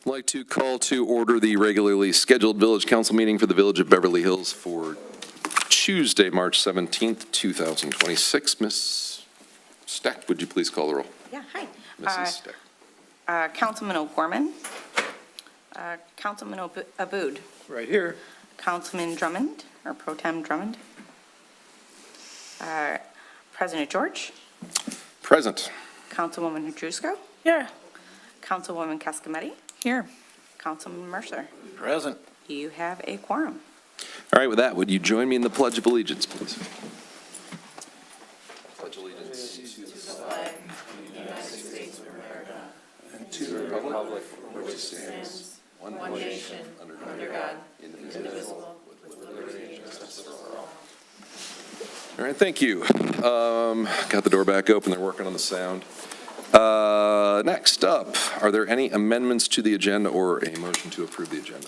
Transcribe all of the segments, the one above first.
I'd like to call to order the regularly scheduled Village Council meeting for the Village of Beverly Hills for Tuesday, March 17th, 2026. Ms. Steck, would you please call the roll? Yeah, hi. Mrs. Steck. Councilman O'Gorman. Councilman Aboud. Right here. Councilman Drummond, or Pro Tem Drummond. President George. Present. Councilwoman Hudrusko. Here. Councilwoman Cascametti. Here. Councilman Mercer. Present. You have a quorum. All right, with that, would you join me in the Pledge of Allegiance, please? Pledge allegiance to the flag of the United States of America and to the republic for which it stands, one nation, under God, indivisible, with liberty and justice for all. All right, thank you. Got the door back open. They're working on the sound. Next up, are there any amendments to the agenda or a motion to approve the agenda?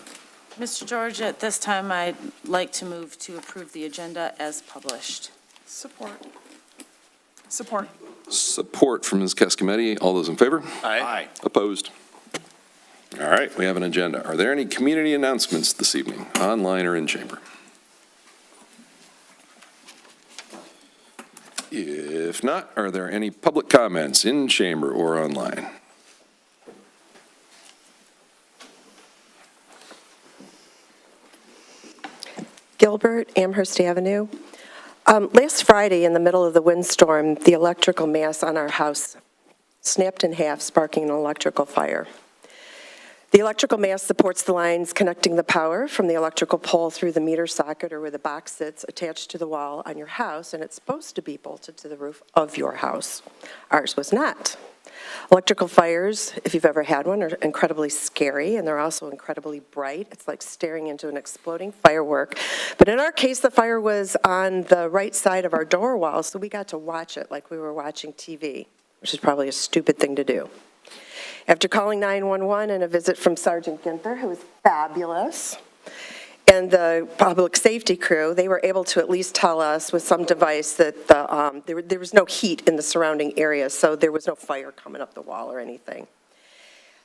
Mr. George, at this time, I'd like to move to approve the agenda as published. Support. Support. Support from Ms. Cascametti. All those in favor? Aye. Opposed? All right, we have an agenda. Are there any community announcements this evening, online or in chamber? If not, are there any public comments in chamber or online? Gilbert, Amherst Avenue. Last Friday, in the middle of the windstorm, the electrical mass on our house snapped in half, sparking an electrical fire. The electrical mass supports the lines connecting the power from the electrical pole through the meter socket or where the box sits attached to the wall on your house, and it's supposed to be bolted to the roof of your house. Ours was not. Electrical fires, if you've ever had one, are incredibly scary, and they're also incredibly bright. It's like staring into an exploding firework. But in our case, the fire was on the right side of our door wall, so we got to watch it like we were watching TV, which is probably a stupid thing to do. After calling 911 and a visit from Sergeant Ginther, who was fabulous, and the public safety crew, they were able to at least tell us with some device that there was no heat in the surrounding area, so there was no fire coming up the wall or anything.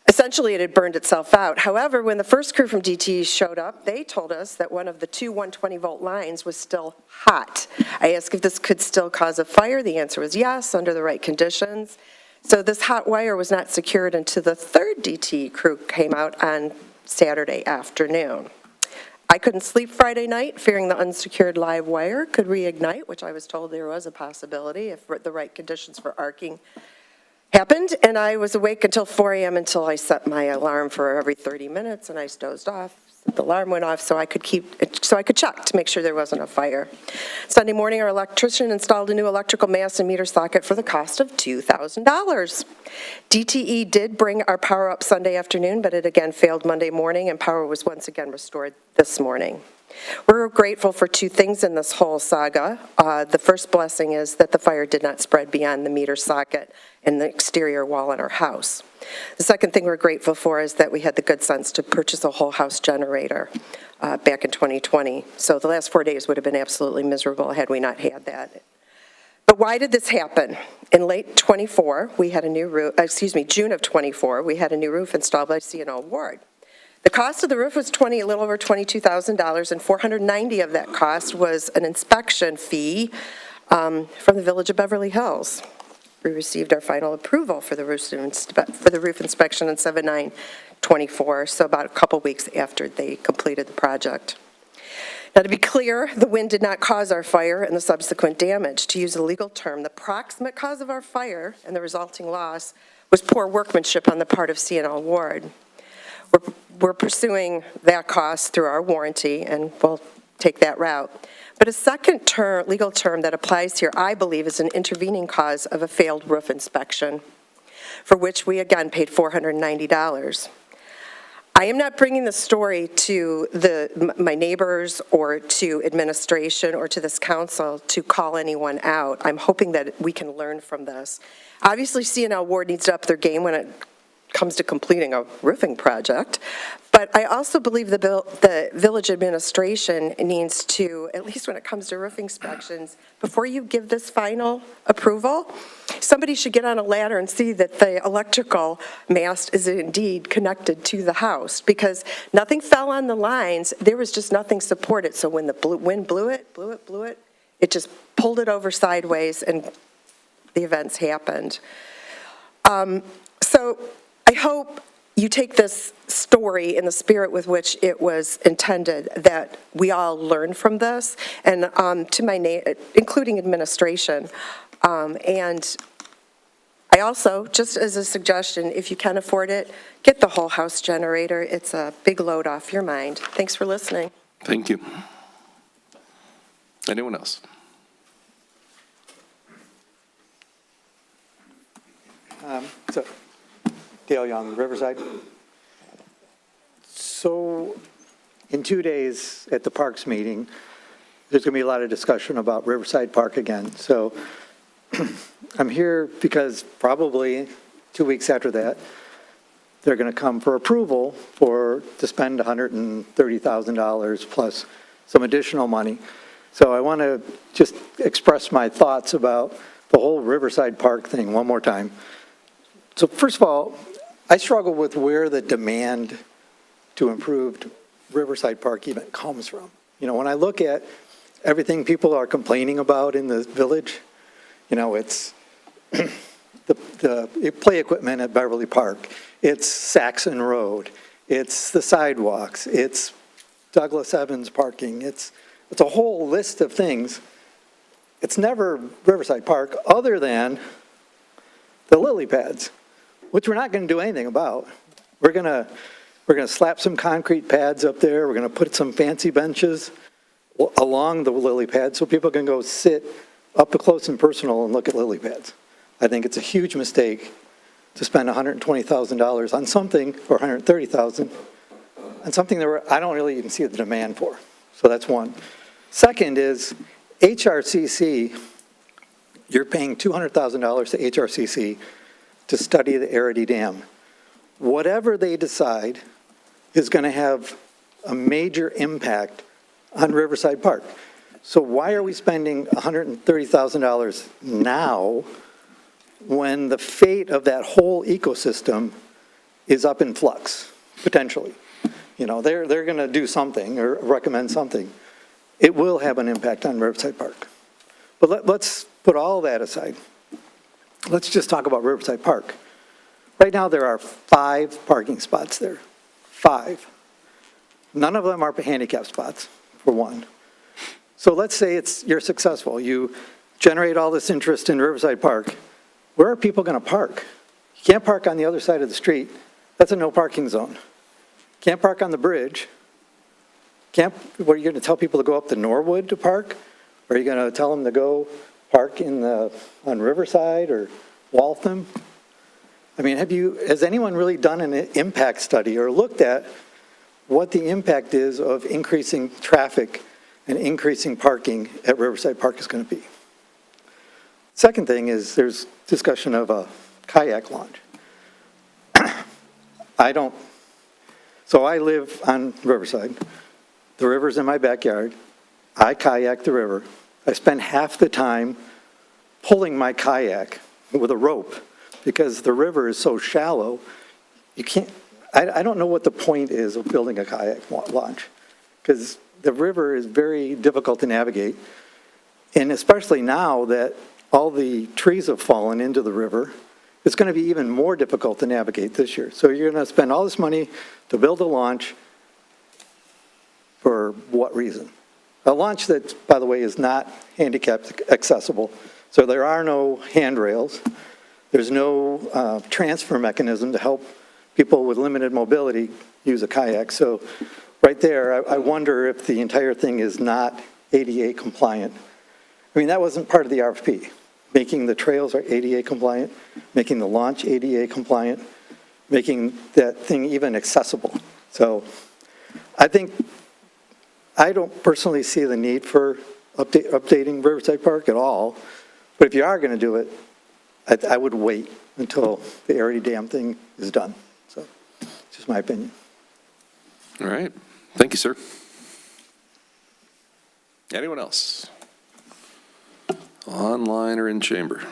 Essentially, it had burned itself out. However, when the first crew from DTE showed up, they told us that one of the two 120-volt lines was still hot. I asked if this could still cause a fire. The answer was yes, under the right conditions. So this hot wire was not secured until the third DTE crew came out on Saturday afternoon. I couldn't sleep Friday night, fearing the unsecured live wire could reignite, which I was told there was a possibility if the right conditions for arcing happened. And I was awake until 4 a.m. until I set my alarm for every 30 minutes, and I dozed off. The alarm went off so I could check to make sure there wasn't a fire. Sunday morning, our electrician installed a new electrical mass and meter socket for the cost of $2,000. DTE did bring our power up Sunday afternoon, but it again failed Monday morning, and power was once again restored this morning. We're grateful for two things in this whole saga. The first blessing is that the fire did not spread beyond the meter socket and the exterior wall in our house. The second thing we're grateful for is that we had the good sense to purchase a whole house generator back in 2020. So the last 4 days would have been absolutely miserable had we not had that. But why did this happen? In late 24, we had a new roof, June of 24, we had a new roof installed by C&O Ward. The cost of the roof was a little over $22,000, and $490 of that cost was an inspection fee from the Village of Beverly Hills. We received our final approval for the roof inspection on 7/9/24, so about a couple weeks after they completed the project. Now, to be clear, the wind did not cause our fire and the subsequent damage. To use a legal term, the proximate cause of our fire and the resulting loss was poor workmanship on the part of C&O Ward. We're pursuing that cost through our warranty, and we'll take that route. But a second legal term that applies here, I believe, is an intervening cause of a failed roof inspection, for which we again paid $490. I am not bringing the story to my neighbors or to administration or to this council to call anyone out. I'm hoping that we can learn from this. Obviously, C&L Ward needs to up their game when it comes to completing a roofing project. But I also believe the village administration needs to, at least when it comes to roof inspections, before you give this final approval, somebody should get on a ladder and see that the electrical mast is indeed connected to the house, because nothing fell on the lines, there was just nothing supported. So when the wind blew it, it just pulled it over sideways, and the events happened. So I hope you take this story in the spirit with which it was intended, that we all learn from this, and including administration. And I also, just as a suggestion, if you can afford it, get the whole house generator. It's a big load off your mind. Thanks for listening. Thank you. Anyone else? So, Dale Young, Riverside. So, in 2 days at the Parks meeting, there's going to be a lot of discussion about Riverside Park again. So, I'm here because probably 2 weeks after that, they're going to come for approval to spend $130,000 plus some additional money. So I want to just express my thoughts about the whole Riverside Park thing one more time. So first of all, I struggle with where the demand to improve Riverside Park even comes from. You know, when I look at everything people are complaining about in the village, you know, it's the play equipment at Beverly Park, it's Saxon Road, it's the sidewalks, it's Douglas Evans parking, it's a whole list of things. It's never Riverside Park other than the lily pads, which we're not going to do anything about. We're going to slap some concrete pads up there. We're going to put some fancy benches along the lily pads so people can go sit up close and personal and look at lily pads. I think it's a huge mistake to spend $120,000 on something, or $130,000, on something that I don't really even see the demand for. So that's one. Second is HRCC. You're paying $200,000 to HRCC to study the Arity Dam. Whatever they decide is going to have a major impact on Riverside Park. So why are we spending $130,000 now when the fate of that whole ecosystem is up in flux, potentially? You know, they're going to do something or recommend something. It will have an impact on Riverside Park. But let's put all that aside. Let's just talk about Riverside Park. Right now, there are 5 parking spots there. 5. None of them are handicap spots, for one. So let's say you're successful. You generate all this interest in Riverside Park. Where are people going to park? You can't park on the other side of the street. That's a no parking zone. Can't park on the bridge. What are you going to tell people to go up to Norwood to park? Or are you going to tell them to go park on Riverside or Waltham? I mean, has anyone really done an impact study or looked at what the impact is of increasing traffic and increasing parking at Riverside Park is going to be? Second thing is there's discussion of a kayak launch. So I live on Riverside. The river's in my backyard. I kayak the river. I spend half the time pulling my kayak with a rope because the river is so shallow. You can't, I don't know what the point is of building a kayak launch, because the river is very difficult to navigate. And especially now that all the trees have fallen into the river, it's going to be even more difficult to navigate this year. So you're going to spend all this money to build a launch for what reason? A launch that, by the way, is not handicap accessible. So there are no handrails. There's no transfer mechanism to help people with limited mobility use a kayak. So right there, I wonder if the entire thing is not ADA compliant. I mean, that wasn't part of the RFP. Making the trails are ADA compliant, making the launch ADA compliant, making that thing even accessible. So I don't personally see the need for updating Riverside Park at all. But if you are going to do it, I would wait until the Arity Dam thing is done. Just my opinion. All right. Thank you, sir. Anyone else? Online or in chamber?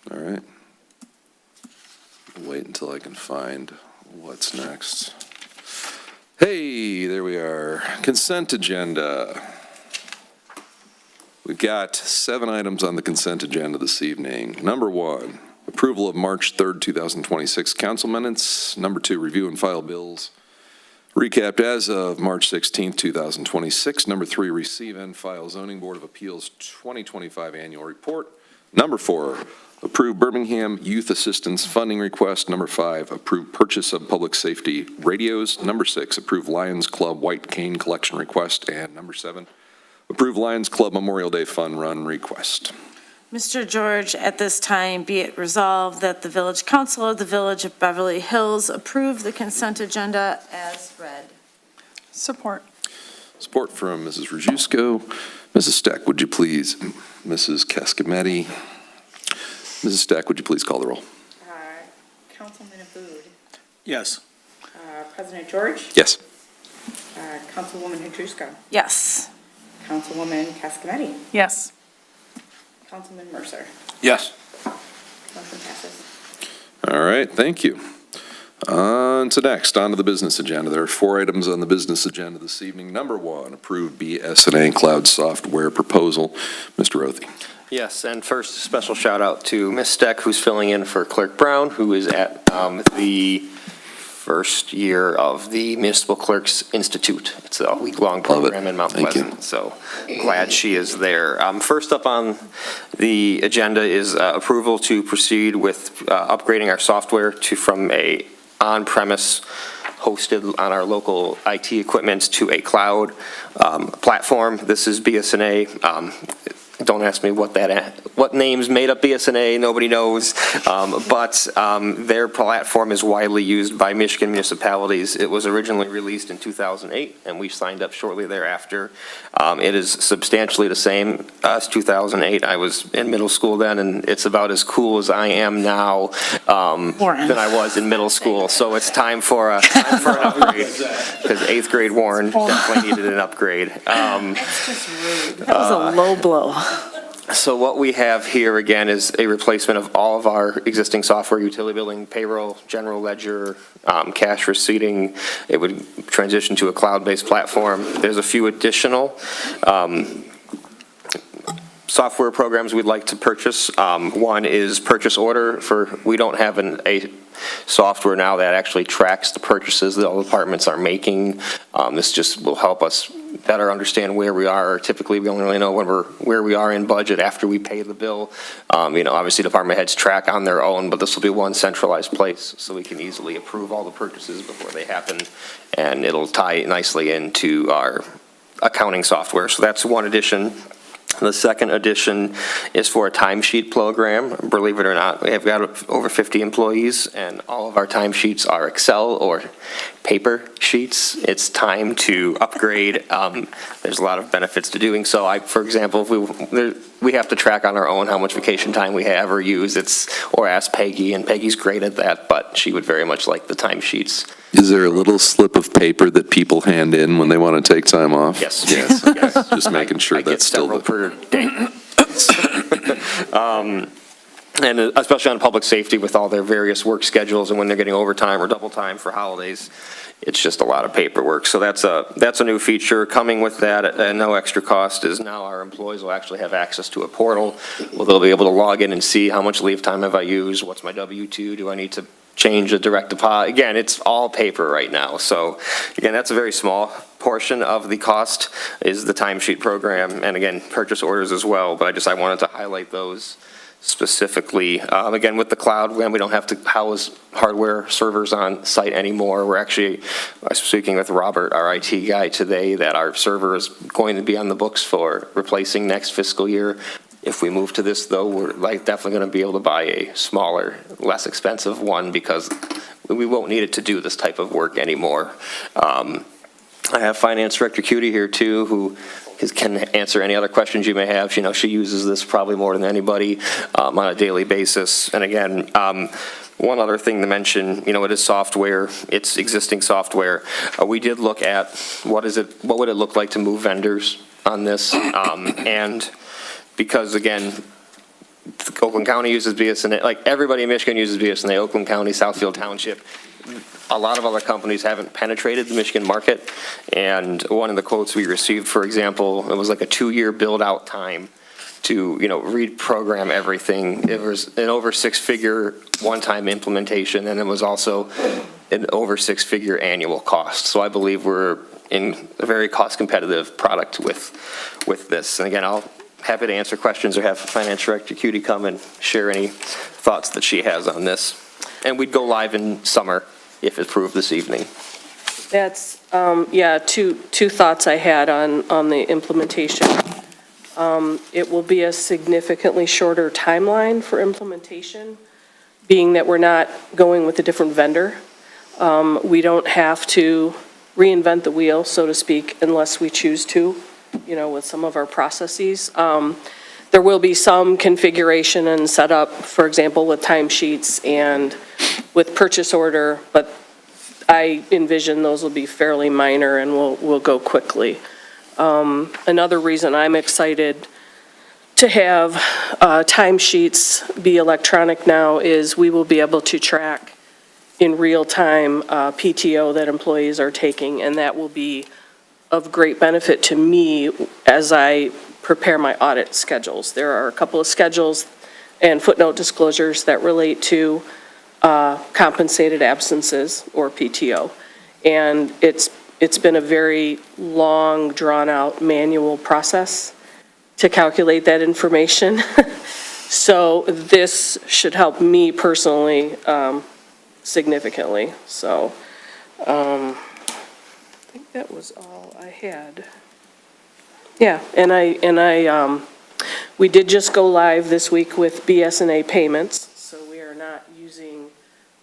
All right. Wait until I can find what's next. Hey, there we are. Consent agenda. We've got 7 items on the consent agenda this evening. Number 1, approval of March 3rd, 2026 council minutes. Number 2, review and file bills recapped as of March 16th, 2026. Number 3, receive and file zoning board of appeals 2025 annual report. Number 4, approve Birmingham youth assistance funding request. Number 5, approve purchase of public safety radios. Number 6, approve Lions Club white cane collection request. And number 7, approve Lions Club Memorial Day Fun Run request. Mr. George, at this time, be it resolved that the Village Council of the Village of Beverly Hills approve the consent agenda as read. Support. Support from Mrs. Rajewsko. Mrs. Steck, would you please? Mrs. Cascametti. Mrs. Steck, would you please call the roll? Councilman Aboud. Yes. President George. Yes. Councilwoman Hudrusko. Yes. Councilwoman Cascametti. Yes. Councilman Mercer. Yes. Motion passes. All right, thank you. On to the business agenda. There are 4 items on the business agenda this evening. Number 1, approve BS&A cloud software proposal. Mr. Rothy. Yes, and first, a special shout out to Ms. Steck, who's filling in for Clerk Brown, who is at the first year of the Municipal Clerks Institute. It's a week-long program in Mount Thank you. Pleasant, so glad she is there. First up on the agenda is approval to proceed with upgrading our software from a on-premise hosted on our local IT equipment to a cloud platform. This is BS&A. Don't ask me what names made up BS&A, nobody knows, but their platform is widely used by Michigan municipalities. It was originally released in 2008, and we signed up shortly thereafter. It is substantially the same as 2008. I was in middle school then, and it's about as cool as I am now than I was in middle school, so it's time for an upgrade, because 8th grade Warren definitely needed an upgrade. That's just rude. That was a low blow. So what we have here, again, is a replacement of all of our existing software, utility billing, payroll, general ledger, cash receipting. It would transition to a cloud-based platform. There's a few additional software programs we'd like to purchase. One is purchase order we don't have a software now that actually tracks the purchases that all departments are making. This just will help us better understand where we are. Typically, we only really know where we are in budget after we pay the bill. Obviously, department heads track on their own, but this will be one centralized place so we can easily approve all the purchases before they happen, and it'll tie nicely into our accounting software. So that's one addition. The second addition is for a timesheet program. Believe it or not, we have got over 50 employees, and all of our timesheets are Excel or paper sheets. It's time to upgrade. There's a lot of benefits to doing so. For example, if we have to track on our own how much vacation time we have or use, or ask Peggy, and Peggy's great at that, but she would very much like the timesheets. Is there a little slip of paper that people hand in when they want to take time off? Yes. Yes. Okay. Just making sure I that's still get several per day. And especially on public safety with all their various work schedules and when they're getting overtime or double time for holidays, it's just a lot of paperwork. So that's a new feature. Coming with that at no extra cost is now our employees will actually have access to a portal where they'll be able to log in and see how much leave time have I used, what's my W-2, do I need to change a direct deposit. Again, it's all paper right now. So again, that's a very small portion of the cost is the timesheet program, and again, purchase orders as well. But I wanted to highlight those specifically. Again, with the cloud, we don't have to house hardware servers on site anymore. We're actually speaking with Robert, our IT guy today, that our server is going to be on the books for replacing next fiscal year. If we move to this, though, we're definitely going to be able to buy a smaller, less expensive one because we won't need it to do this type of work anymore. I have Finance Director Cutie here too, who can answer any other questions you may have. You know, she uses this probably more than anybody on a daily basis. And again, one other thing to mention, you know, it is software. It's existing software. We did look at what would it look like to move vendors on this, and because again, Oakland County uses BS&A, like everybody in Michigan uses BS&A, Oakland County, Southfield Township. A lot of other companies haven't penetrated the Michigan market, and one of the quotes we received, for example, it was like a 2-year build-out time to, you know, reprogram everything. It was an over 6-figure one-time implementation, and it was also an over 6-figure annual cost. So I believe we're in a very cost-competitive product with this. And again, I'll happy to answer questions or have Finance Director Cutie come and share any thoughts that she has on this. And we'd go live in summer if approved this evening. That's, yeah, two thoughts I had on the implementation. It will be a significantly shorter timeline for implementation, being that we're not going with a different vendor. We don't have to reinvent the wheel, so to speak, unless we choose to, you know, with some of our processes. There will be some configuration and setup, for example, with timesheets and with purchase order, but I envision those will be fairly minor and we'll go quickly. Another reason I'm excited to have timesheets be electronic now is we will be able to track in real time PTO that employees are taking, and that will be of great benefit to me as I prepare my audit schedules. There are a couple of schedules and footnote disclosures that relate to compensated absences, or PTO. And it's been a very long, drawn-out manual process to calculate that information. So this should help me personally significantly. So I think that was all I had. Yeah, and we did just go live this week with BS&A payments, so we are not using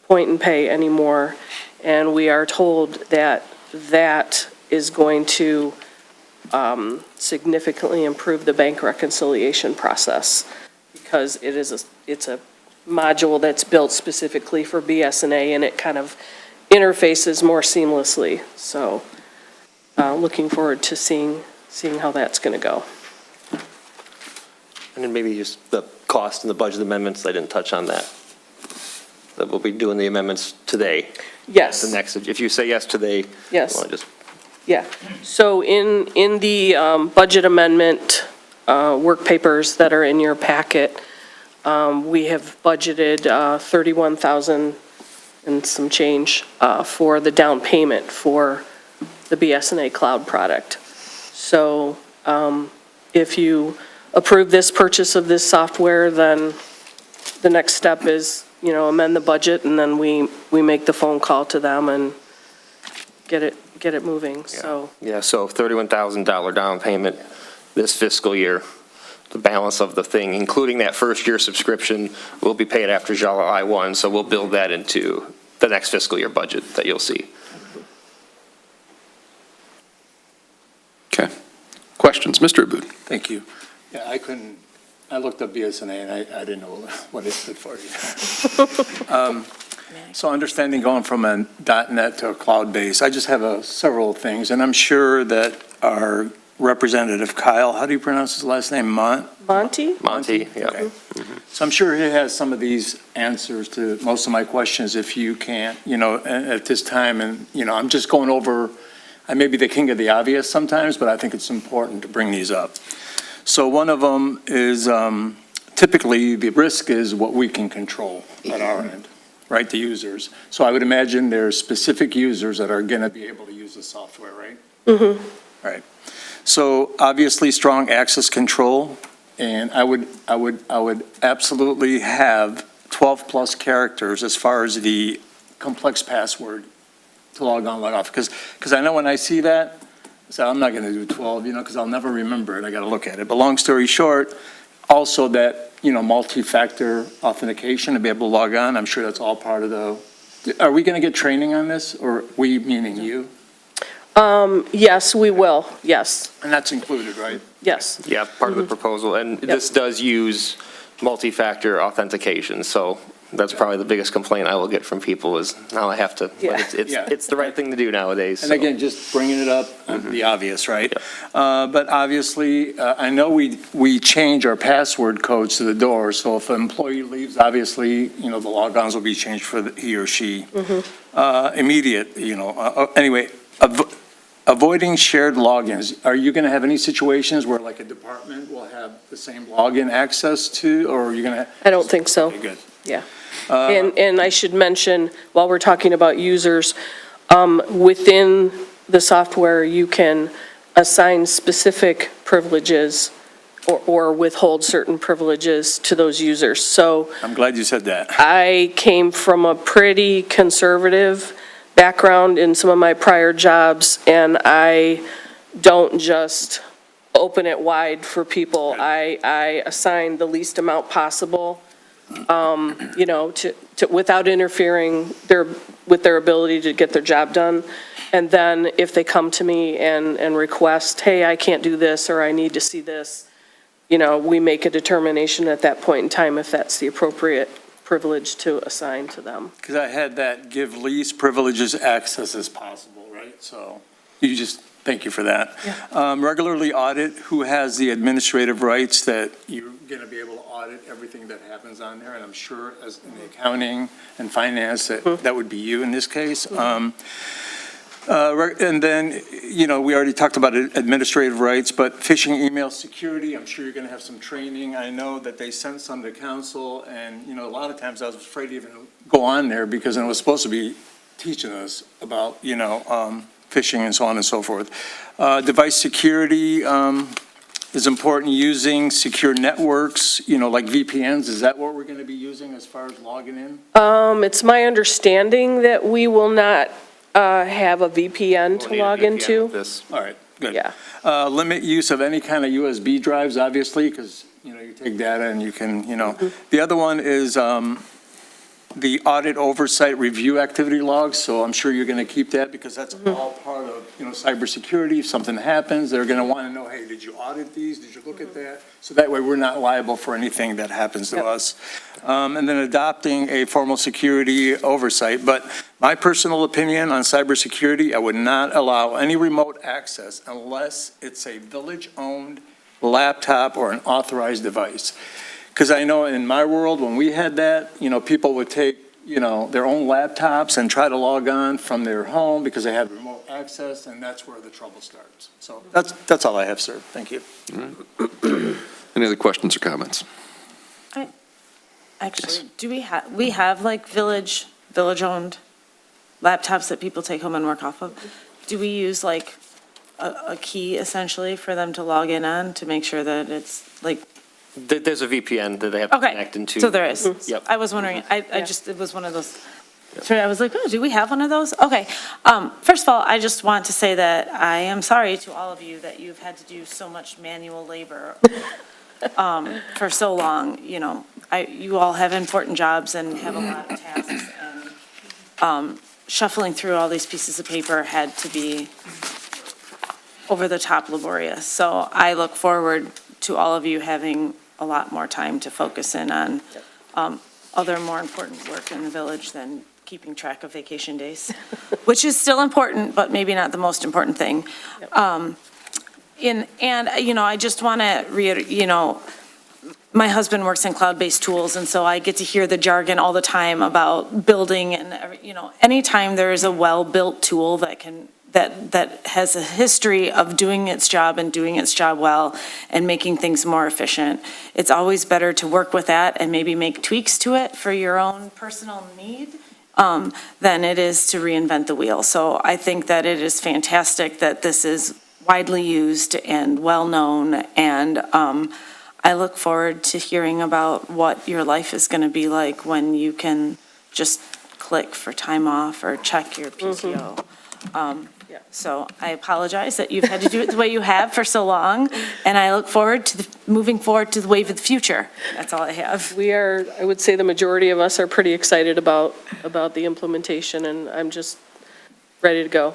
point and pay anymore, and we are told that that is going to significantly improve the bank reconciliation process, because it's a module that's built specifically for BS&A, and it kind of interfaces more seamlessly. So looking forward to seeing how that's going to go. And then maybe just the cost and the budget amendments, I didn't touch on that. That we'll be doing the amendments today. Yes. The next, if you say yes today. Yes. Well, just Yeah. So in the budget amendment work papers that are in your packet, we have budgeted $31,000 and some change for the down payment for the BS&A cloud product. So if you approve this purchase of this software, then the next step is, you know, amend the budget, and then we make the phone call to them and get it moving. So yeah, so $31,000 down payment this fiscal year. The balance of the thing, including that first year subscription, will be paid after July 1, so we'll build that into the next fiscal year budget that you'll see. Okay. Questions? Mr. Aboud? Thank you. Yeah, I looked up BS&A and I didn't know what it stood for either. So understanding going from a .NET to a cloud base, I just have several things, and I'm sure that our Representative Kyle, how do you pronounce his last name? Monty? Monty, yeah. Okay. So I'm sure he has some of these answers to most of my questions if you can't, you know, at this time. And, you know, I'm just going over, I may be the king of the obvious sometimes, but I think it's important to bring these up. So one of them is typically the risk is what we can control at our end, right, the users. So I would imagine there's specific users that are going to be able to use the software, right? Mm-hmm. Right. So obviously strong access control, and I would absolutely have 12+ characters as far as the complex password to log on, log off. Because I know when I see that, so I'm not going to do 12, you know, because I'll never remember it. I got to look at it. But long story short, also that, you know, multi-factor authentication to be able to log on. I'm sure that's all part of the. Are we going to get training on this, or we meaning you? Yes, we will, yes, And that's included, right? yes. Yeah, part of the proposal, and this does use multi-factor authentication, so that's probably the biggest complaint I will get from people is now I have to, Yeah. but it's Yeah. it's the right thing to do nowadays. And so. again, just bringing it up, the obvious, right? But obviously, I know we change our password codes to the door, so if an employee leaves, obviously, you know, the logons will be changed for he or she. Immediate, you know, anyway, avoiding shared logins. Are you going to have any situations where like a department will have the same login access to, or are you going to? I don't think so. Okay, good. Yeah. And I should mention, while we're talking about users, within the software, you can assign specific privileges or withhold certain privileges to those users. So I'm glad you said that. I came from a pretty conservative background in some of my prior jobs, and I don't just open it wide for people. I assign the least amount possible, you know, without interfering with their ability to get their job done. And then if they come to me and request, hey, I can't do this, or I need to see this, you know, we make a determination at that point in time if that's the appropriate privilege to assign to them. Because I had that give least privileges access as possible, right? So you just, thank you for that. Regularly audit who has the administrative rights that you're going to be able to audit everything that happens on there. And I'm sure as in the accounting and finance, that would be you in this case. And then, you know, we already talked about administrative rights, but phishing email security, I'm sure you're going to have some training. I know that they sent some to council, and, you know, a lot of times I was afraid to even go on there because it was supposed to be teaching us about, you know, phishing and so on and so forth. Device security is important, using secure networks, you know, like VPNs. Is that what we're going to be using as far as logging in? It's my understanding that we will not have a VPN to We'll need a log VPN into. with this. All right, good. Yeah. Limit use of any kind of USB drives, obviously, because, you know, you take data and you can, you know. The other one is the audit oversight review activity logs, so I'm sure you're going to keep that because that's all part of, you know, cybersecurity. If something happens, they're going to want to know, hey, did you audit these? Did you look at that? So that way we're not liable for anything that happens to us. And then adopting a formal security oversight. But my personal opinion on cybersecurity, I would not allow any remote access unless it's a village-owned laptop or an authorized device. Because I know in my world, when we had that, you know, people would take, you know, their own laptops and try to log on from their home because they had remote access, and that's where the trouble starts. So that's all I have, sir. Thank you. Any other questions or comments? Actually, do we have like village-owned laptops that people take home and work off of? Do we use like a key essentially for them to log in on to make sure that it's like? There's a VPN that they have to Okay, connect into. so there is. Yep. I was wondering, I just, it was one of those, so I was like, oh, do we have one of those? Okay. First of all, I just want to say that I am sorry to all of you that you've had to do so much manual labor for so long. You know, you all have important jobs and have a lot of tasks, and shuffling through all these pieces of paper had to be over the top laborious. So I look forward to all of you having a lot more time to focus in on other more important work in the village than keeping track of vacation days, which is still important, but maybe not the most important thing. And, you know, I just want to reiterate, you know, my husband works in cloud-based tools, and so I get to hear the jargon all the time about building and, you know, anytime there is a well-built tool that has a history of doing its job and doing its job well and making things more efficient, it's always better to work with that and maybe make tweaks to it for your own personal need than it is to reinvent the wheel. So I think that it is fantastic that this is widely used and well-known, and I look forward to hearing about what your life is going to be like when you can just click for time off or check your PTO. So I apologize that you've had to do it the way you have for so long, and I look forward to moving forward to the wave of the future. That's all I have. We are, I would say the majority of us are pretty excited about the implementation, and I'm just ready to go.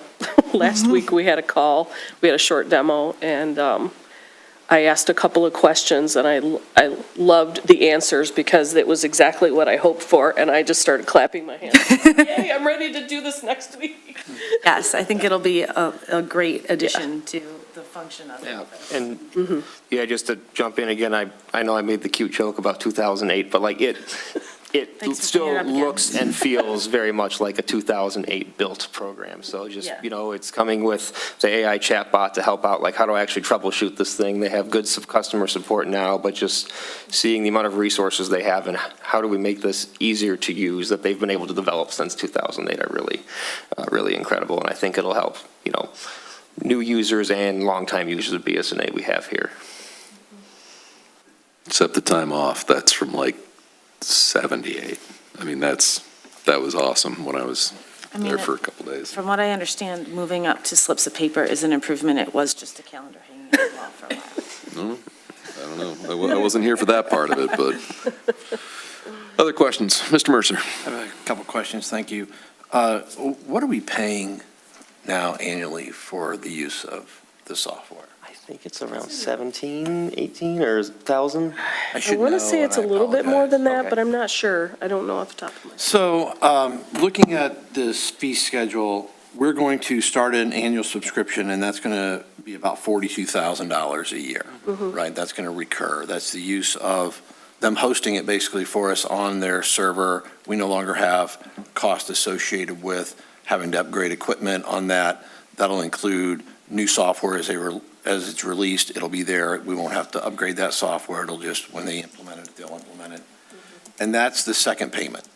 Last week, we had a call, we had a short demo, and I asked a couple of questions, and I loved the answers because it was exactly what I hoped for, and I just started clapping my hands. Yay, I'm ready to do this next week. Yes, I think it'll be a great addition to the function of it. Yeah, and, yeah, just to jump in again, I know I made the cute joke about 2008, but like it Thanks for still bringing it up again. looks and feels very much like a 2008 built program. So just, Yeah. it's coming with the AI chatbot to help out, like, how do I actually troubleshoot this thing? They have good customer support now, but just seeing the amount of resources they have and how do we make this easier to use that they've been able to develop since 2008 are really incredible. And I think it'll help, new users and longtime users of BS&A we have here. Except the time off, that's from like 78. I mean, that was awesome when I was there for a couple days. From what I understand, moving up to slips of paper is an improvement. It was just a calendar hanging on the wall for a while. No, I don't know. I wasn't here for that part of it, but. Other questions? Mr. Mercer. I have a couple questions, thank you. What are we paying now annually for the use of the software? I think it's around 17, 18, or 1,000. I want to say it's a little bit more than that, but I'm not sure. I don't know off the top of my head. So, looking at this fee schedule, we're going to start an annual subscription, and that's going to be about $42,000 a year, right? That's going to recur. That's the use of them hosting it basically for us on their server. We no longer have cost associated with having to upgrade equipment on that. That'll include new software as it's released, it'll be there. We won't have to upgrade that software. It'll just, when they implement it, they'll implement it. And that's the second payment,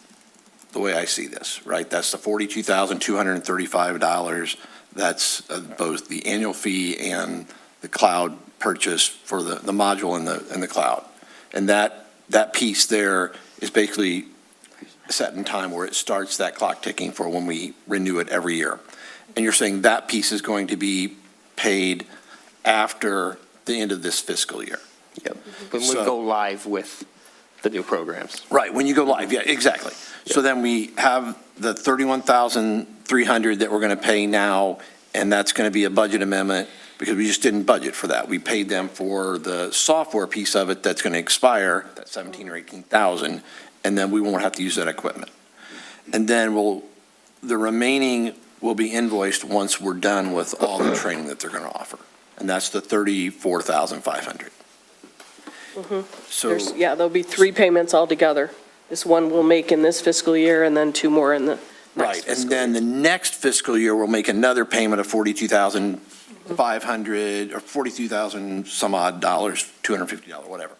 the way I see this, right? That's the $42,235. That's both the annual fee and the cloud purchase for the module and the cloud. And that piece there is basically set in time where it starts that clock ticking for when we renew it every year. And you're saying that piece is going to be paid after the end of this fiscal year? Yep. When we So- go live with the new programs. Right, when you go live, yeah, exactly. So then we have the $31,300 that we're going to pay now, and that's going to be a budget amendment because we just didn't budget for that. We paid them for the software piece of it that's going to expire, that 17 or 18,000, and then we won't have to use that equipment. And then the remaining will be invoiced once we're done with all the training that they're going to offer. And that's the $34,500. So, There'll be 3 payments altogether. This one we'll make in this fiscal year, and then 2 more in the next right, fiscal and then the next fiscal year, we'll make another payment of $42,500 or $42,000 some odd dollars, $250, whatever.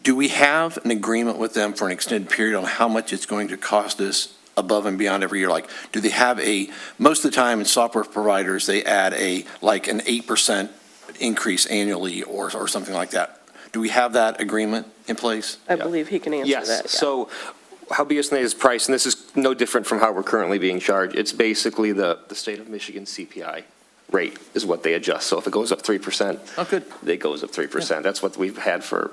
Do we have an agreement with them for an extended period on how much it's going to cost us above and beyond every year? Like, do they have most of the time in software providers, they add an 8% increase annually or something like that. Do we have that agreement in place? I believe he can answer that. Yes, yeah. so how BS&A is priced, and this is no different from how we're currently being charged, it's basically the state of Michigan CPI rate is what they adjust. So if it goes up 3%, Oh, good. it goes up 3%. That's what we've had for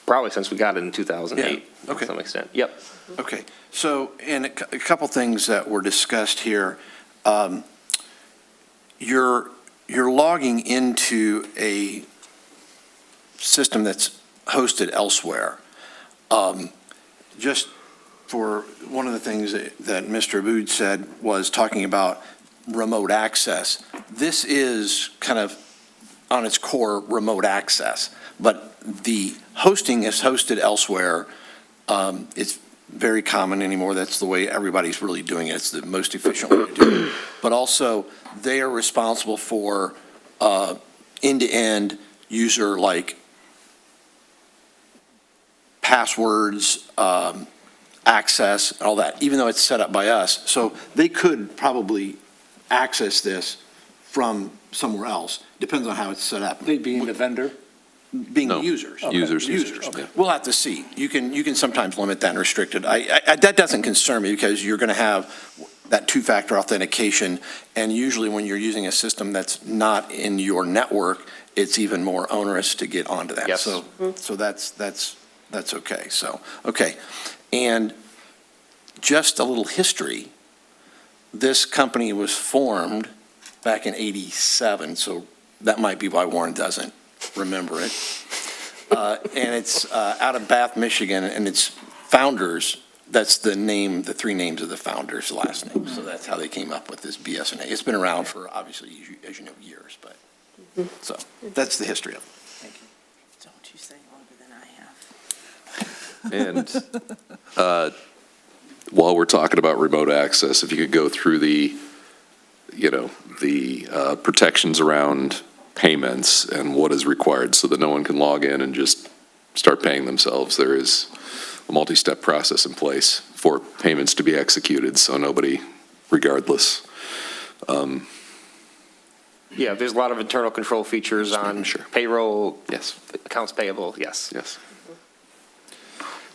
probably since we got it in 2008 Yeah, okay. to some extent. Yep. Okay, so, and a couple things that were discussed here. You're logging into a system that's hosted elsewhere. Just for, one of the things that Mr. Abood said was talking about remote access. This is kind of, on its core, remote access, but the hosting is hosted elsewhere. It's very common anymore. That's the way everybody's really doing it. It's the most efficient way to do it. But also, they are responsible for end-to-end user, like passwords, access, all that, even though it's set up by us. So they could probably access this from somewhere else. Depends on how it's set up. They being the vendor? Being No, users. users. Users. Okay. We'll have to see. You can sometimes limit that and restrict it. That doesn't concern me because you're going to have that two-factor authentication. And usually when you're using a system that's not in your network, it's even more onerous to get onto that. Yes. So that's okay. So, okay. And just a little history. this company was formed back in '87, so that might be why Warren doesn't remember it. And it's out of Bath, Michigan, and it's founders, that's the name, the three names of the founders' last names. So that's how they came up with this BS&A. It's been around for, obviously, as you know, years, but, so that's the history of it. Don't you say longer than I have. And while we're talking about remote access, if you could go through the protections around payments and what is required so that no one can log in and just start paying themselves. There is a multi-step process in place for payments to be executed, so nobody, regardless. Yeah, there's a lot of internal control features on Sure. payroll, Yes. accounts payable, yes. Yes.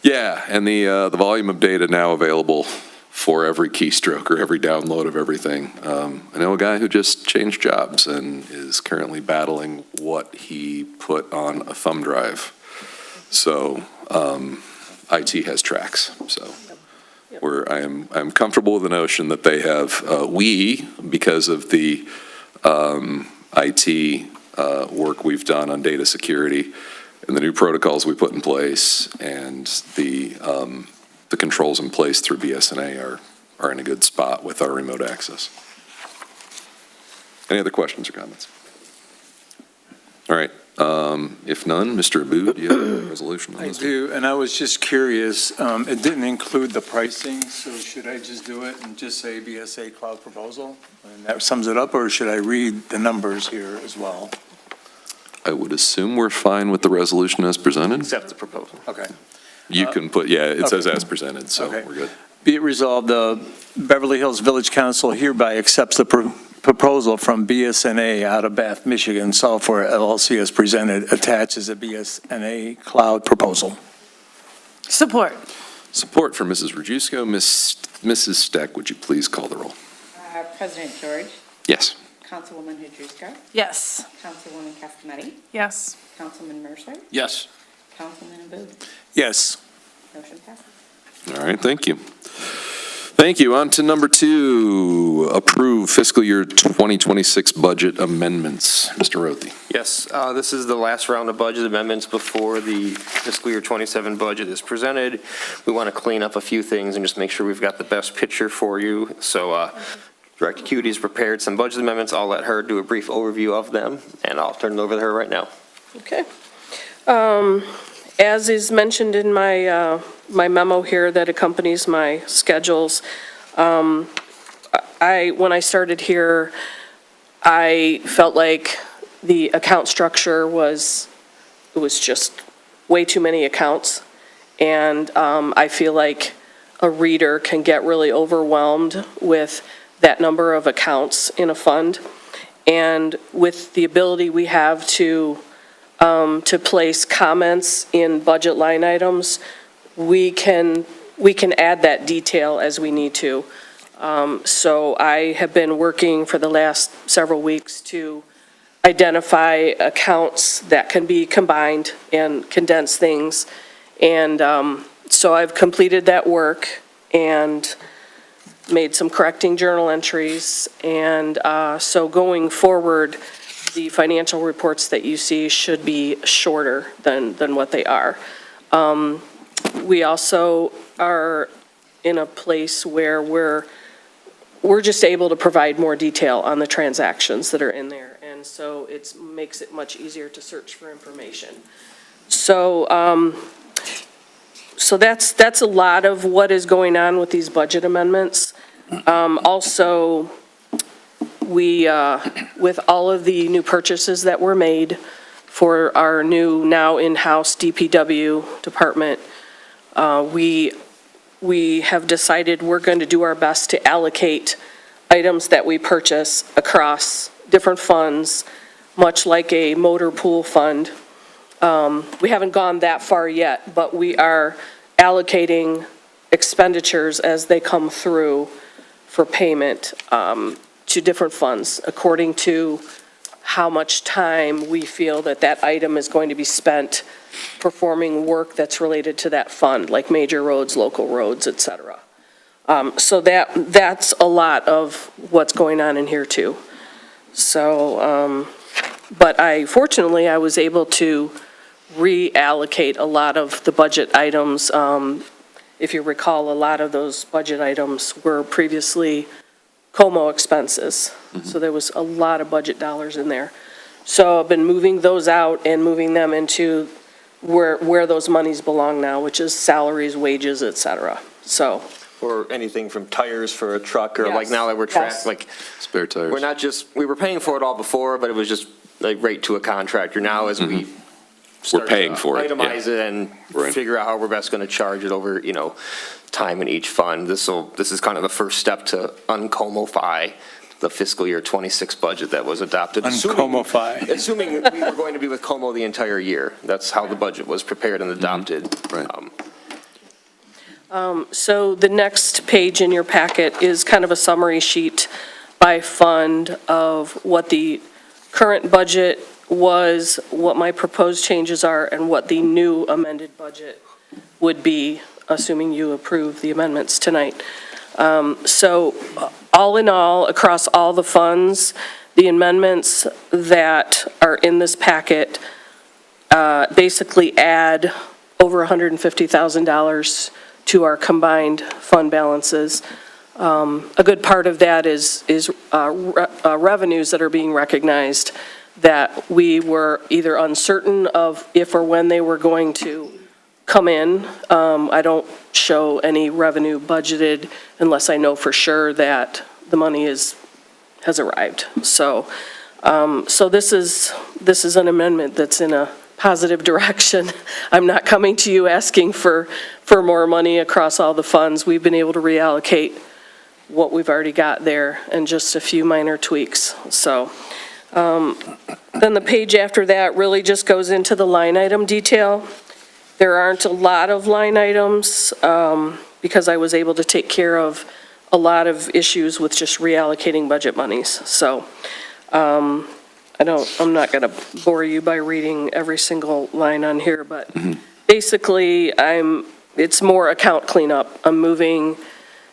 Yeah, and the volume of data now available for every keystroke or every download of everything. I know a guy who just changed jobs and is currently battling what he put on a thumb drive. So IT has tracks, so I'm comfortable with the notion that they have, because of the IT work we've done on data security and the new protocols we put in place and the controls in place through BS&A are in a good spot with our remote access. Any other questions or comments? All right, if none, Mr. Abud, do you have a resolution on I this one? do, and I was just curious, it didn't include the pricing, so should I just do it and just say BSA cloud proposal? And that sums it up, or should I read the numbers here as well? I would assume we're fine with the resolution as presented. Accept the proposal. Okay. You can put, yeah, it says Okay. as presented, so Okay. we're good. Be it resolved, the Beverly Hills Village Council hereby accepts the proposal from BS&A out of Bath, Michigan, Software LLC as presented, attached as a BS&A cloud proposal. Support. Support for Mrs. Rajewsko. Mrs. Steck, would you please call the roll? President George, Yes. Councilwoman Hajduska, Yes. Councilwoman Cascametti, Yes. Councilman Mercer, Yes. Councilman Abud. Yes. Motion passes. All right, thank you. Thank you. On to number 2, approve fiscal year 2026 budget amendments. Mr. Rothy. Yes, this is the last round of budget amendments before the fiscal year 27 budget is presented. We want to clean up a few things and just make sure we've got the best picture for you. So Director Cutie prepared some budget amendments. I'll let her do a brief overview of them, and I'll turn it over to her right now. Okay. As is mentioned in my memo here that accompanies my schedules, when I started here, I felt like the account structure was just way too many accounts. And I feel like a reader can get really overwhelmed with that number of accounts in a fund. And with the ability we have to place comments in budget line items, we can add that detail as we need to. So I have been working for the last several weeks to identify accounts that can be combined and condense things. And so I've completed that work and made some correcting journal entries. And so going forward, the financial reports that you see should be shorter than what they are. We also are in a place where we're just able to provide more detail on the transactions that are in there. And so it makes it much easier to search for information. So, so that's a lot of what is going on with these budget amendments. Also, we, with all of the new purchases that were made for our new now in-house DPW department, we have decided we're going to do our best to allocate items that we purchase across different funds, much like a motor pool fund. We haven't gone that far yet, but we are allocating expenditures as they come through for payment to different funds according to how much time we feel that item is going to be spent performing work that's related to that fund, like major roads, local roads, et cetera. So that's a lot of what's going on in here too. So, but fortunately, I was able to reallocate a lot of the budget items. If you recall, a lot of those budget items were previously COMO expenses. So there was a lot of budget dollars in there. So I've been moving those out and moving them into where those monies belong now, which is salaries, wages, et cetera. So. Or anything from tires for a truck, or like Yes, now that we're yes. like, Spare tires. we're not just, we were paying for it all before, but it was just like right to a contractor. Now as we start paying to for it, yeah. itemize it and Right. figure out how we're best going to charge it over, time in each fund, this is kind of the first step to uncomify the fiscal year '26 budget that was adopted. Uncomify. Assuming we were going to be with COMO the entire year. That's how the budget was prepared and adopted. Right. So the next page in your packet is kind of a summary sheet by fund of what the current budget was, what my proposed changes are, and what the new amended budget would be, assuming you approve the amendments tonight. So all in all, across all the funds, the amendments that are in this packet basically add over $150,000 to our combined fund balances. A good part of that is revenues that are being recognized that we were either uncertain of if or when they were going to come in. I don't show any revenue budgeted unless I know for sure that the money has arrived. So this is an amendment that's in a positive direction. I'm not coming to you asking for more money across all the funds. We've been able to reallocate what we've already got there and just a few minor tweaks. So then the page after that really just goes into the line item detail. There aren't a lot of line items because I was able to take care of a lot of issues with just reallocating budget monies. So I'm not going to bore you by reading every single line on here, but basically it's more account cleanup. I'm moving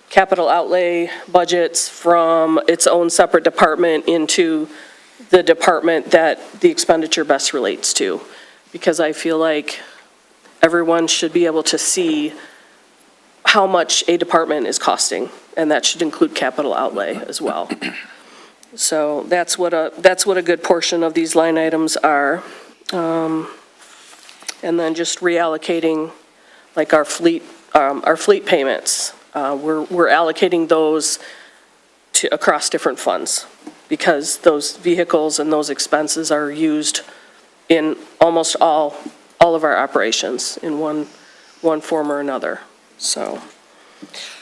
capital outlay budgets from its own separate department into the department that the expenditure best relates to, because I feel like everyone should be able to see how much a department is costing, and that should include capital outlay as well. So that's what a good portion of these line items are. And then just reallocating, like our fleet payments. We're allocating those across different funds because those vehicles and those expenses are used in almost all of our operations in one form or another. So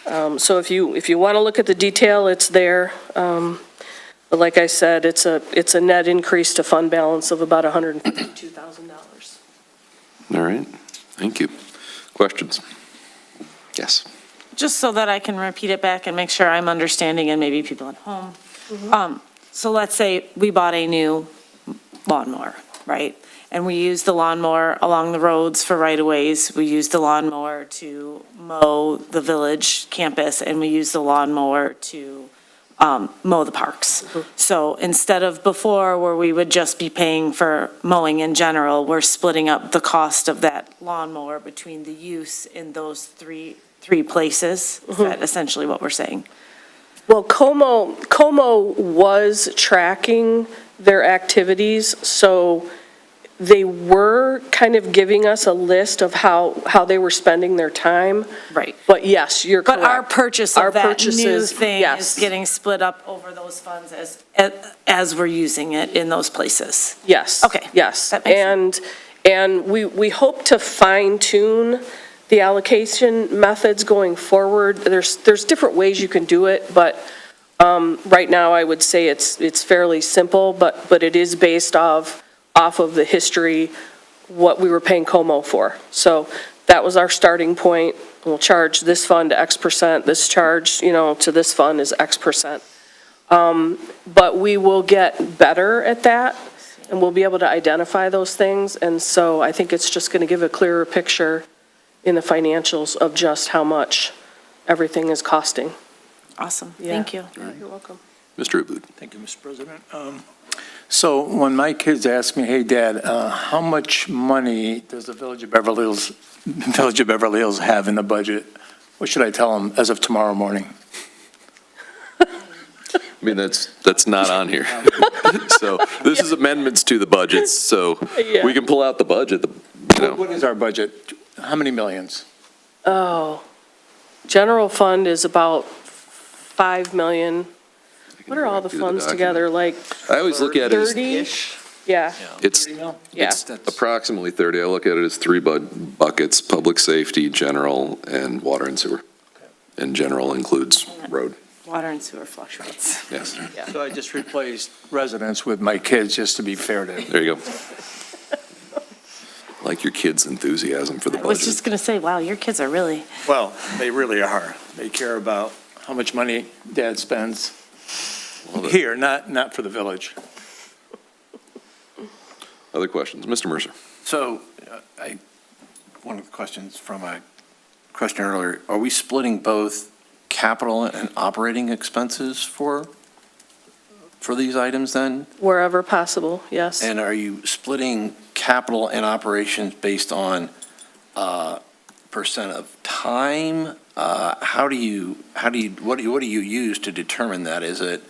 if you want to look at the detail, it's there. But like I said, it's a net increase to fund balance of about $152,000. All right, thank you. Questions? Yes. Just so that I can repeat it back and make sure I'm understanding, and maybe people at home. So let's say we bought a new lawnmower, right? And we use the lawnmower along the roads for right-of-ways. We use the lawnmower to mow the village campus, and we use the lawnmower to mow the parks. So instead of before where we would just be paying for mowing in general, we're splitting up the cost of that lawnmower between the use in those three places. Is that essentially what we're saying? Well, COMO was tracking their activities, so they were kind of giving us a list of how they were spending their time. Right. But yes, you're correct. But our purchase Our of that new purchases, thing yes. is getting split up over those funds as we're using it in those places. Yes. Okay. Yes. That makes And we hope to fine tune the allocation methods going forward. There's different ways you can do it, but right now I would say it's fairly simple, but it is based off of the history, what we were paying COMO for. So that was our starting point. We'll charge this fund X percent, this charge, to this fund is X percent. But we will get better at that, and we'll be able to identify those things. And so I think it's just going to give a clearer picture in the financials of just how much everything is costing. Awesome, Yeah. thank you. You're welcome. Mr. Abud. Thank you, Mr. President. So when my kids ask me, hey, Dad, how much money does the Village of Beverly Hills have in the budget? What should I tell them as of tomorrow morning? I mean, that's not on here. So this is amendments to the budgets, so Yeah. we can pull out the budget, you know. What is our budget? How many millions? Oh, general fund is about 5 million. What are all the Do the funds document. together, like I always look at it as, 30-ish? Yeah, it's yeah. approximately 30. I look at it as three buckets: public safety, general, and water and sewer. And general includes road, Water and sewer fluctuates. yes. So I just replaced residents with my kids, just to be fair to. There you go. Like your kids' enthusiasm for the I was budget. just gonna say, wow, your kids are really, Well, they really are. They care about how much money Dad spends here, not for the village. Other questions? Mr. Mercer? So, one of the questions from a question earlier, are we splitting both capital and operating expenses for these items then? Wherever possible, yes. And are you splitting capital and operations based on percent of time? What do you use to determine that? Is it?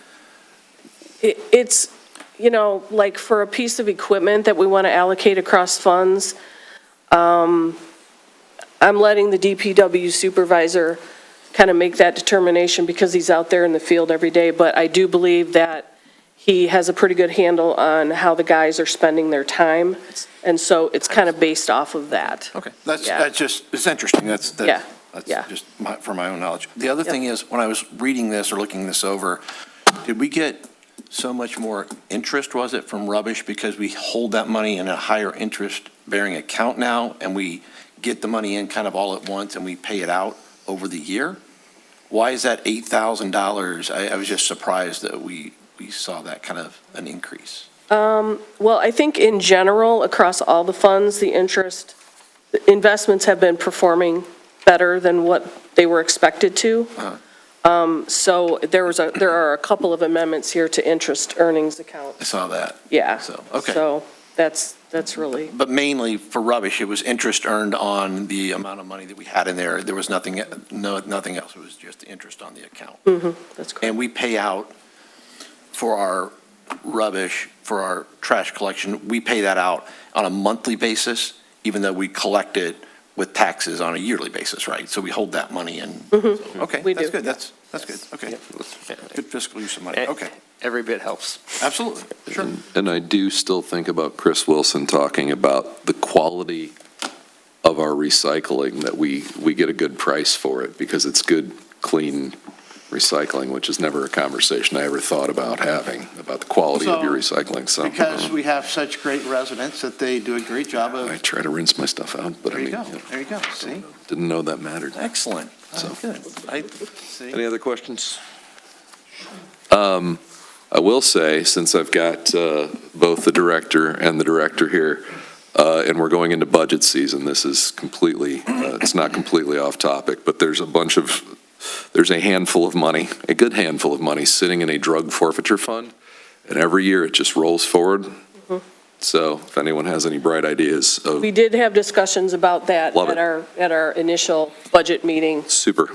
It's, you know, like for a piece of equipment that we want to allocate across funds, I'm letting the DPW supervisor kind of make that determination because he's out there in the field every day. But I do believe that he has a pretty good handle on how the guys are spending their time. And so it's kind of based off of that. Okay, Yeah. it's interesting. That's Yeah. just for my own knowledge. The other thing is, when I was reading this or looking this over, did we get so much more interest, was it, from rubbish because we hold that money in a higher interest-bearing account now, and we get the money in kind of all at once and we pay it out over the year? Why is that $8,000? I was just surprised that we saw that kind of an increase. Well, I think in general, across all the funds, the investments have been performing better than what they were expected to. So there are a couple of amendments here to interest earnings account. I saw that. Yeah. So, okay. So that's really, But mainly for rubbish, it was interest earned on the amount of money that we had in there. There was nothing else. It was just interest on the account. that's correct. And we pay out for our rubbish, for our trash collection, we pay that out on a monthly basis, even though we collect it with taxes on a yearly basis, right? So we hold that money in. Okay, We that's do. good. That's good. Okay. Good fiscal use of money. Okay, Every bit helps. absolutely. Sure. And I do still think about Chris Wilson talking about the quality of our recycling, that we get a good price for it because it's good, clean recycling, which is never a conversation I ever thought about having, about the quality of your recycling, so. Because we have such great residents that they do a great job I of, try to rinse my stuff out, but I there you mean, go, there you go, see? didn't know that mattered. Excellent. So. Good. See? Any other questions? I will say, since I've got both the director and the director here, and we're going into budget season, this is completely, it's not completely off topic, but there's a handful of money, a good handful of money sitting in a drug forfeiture fund, and every year it just rolls forward. So if anyone has any bright ideas of, We did have discussions about that Love it. at our initial budget meeting. super.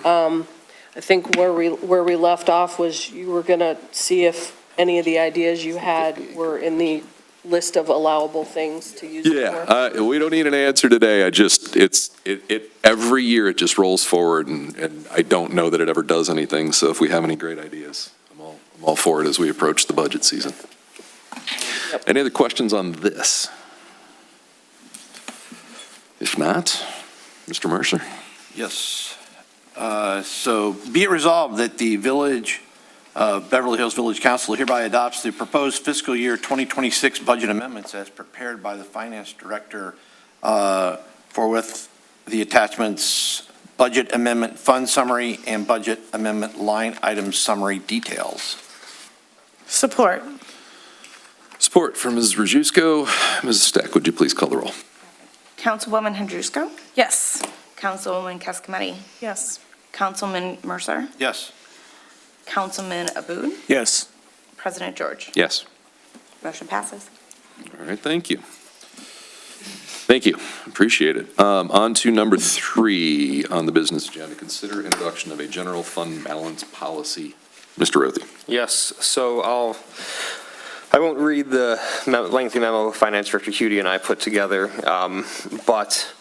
I think where we left off was you were going to see if any of the ideas you had were in the list of allowable things to use it for. Yeah, we don't need an answer today. I just, every year it just rolls forward, and I don't know that it ever does anything. So if we have any great ideas, I'm all for it as we approach the budget season. Yep. Any other questions on this? If not, Mr. Mercer? Yes. So be it resolved that the Village of Beverly Hills Village Council hereby adopts the proposed fiscal year 2026 budget amendments as prepared by the Finance Director forthwith the attachments, budget amendment fund summary and budget amendment line item summary details. Support. Support from Mrs. Rajewsko. Mrs. Stack, would you please call the roll? Councilwoman Handrusko, Yes. Councilwoman Cascametti, Yes. Councilman Mercer, Yes. Councilman Abud, Yes. President George. Yes. Motion passes. All right, thank you. Thank you, appreciate it. On to number 3 on the business agenda, consider introduction of a general fund balance policy. Mr. Rothy. Yes, so I won't read the lengthy memo Finance Director Cutie and I put together, but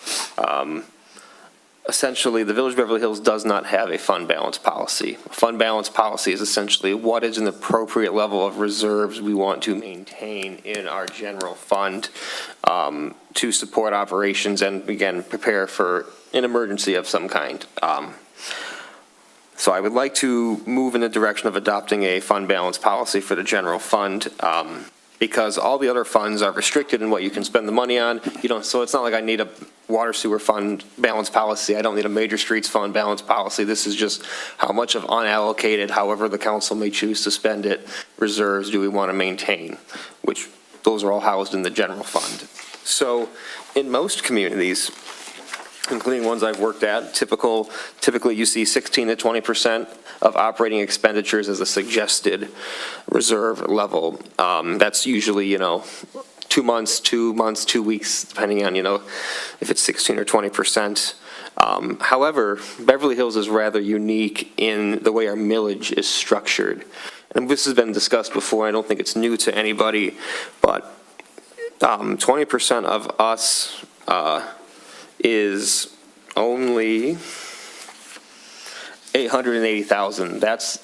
essentially, the Village of Beverly Hills does not have a fund balance policy. A fund balance policy is essentially what is an appropriate level of reserves we want to maintain in our general fund to support operations and, again, prepare for an emergency of some kind. So I would like to move in the direction of adopting a fund balance policy for the general fund, because all the other funds are restricted in what you can spend the money on. So it's not like I need a water sewer fund balance policy. I don't need a major streets fund balance policy. This is just how much of unallocated, however the council may choose to spend it, reserves do we want to maintain, which those are all housed in the general fund. So in most communities, including ones I've worked at, typically you see 16 to 20% of operating expenditures as a suggested reserve level. That's usually, 2 months, 2 weeks, depending on, if it's 16 or 20%. However, Beverly Hills is rather unique in the way our millage is structured. And this has been discussed before. I don't think it's new to anybody, but 20% of us is only $880,000. That's,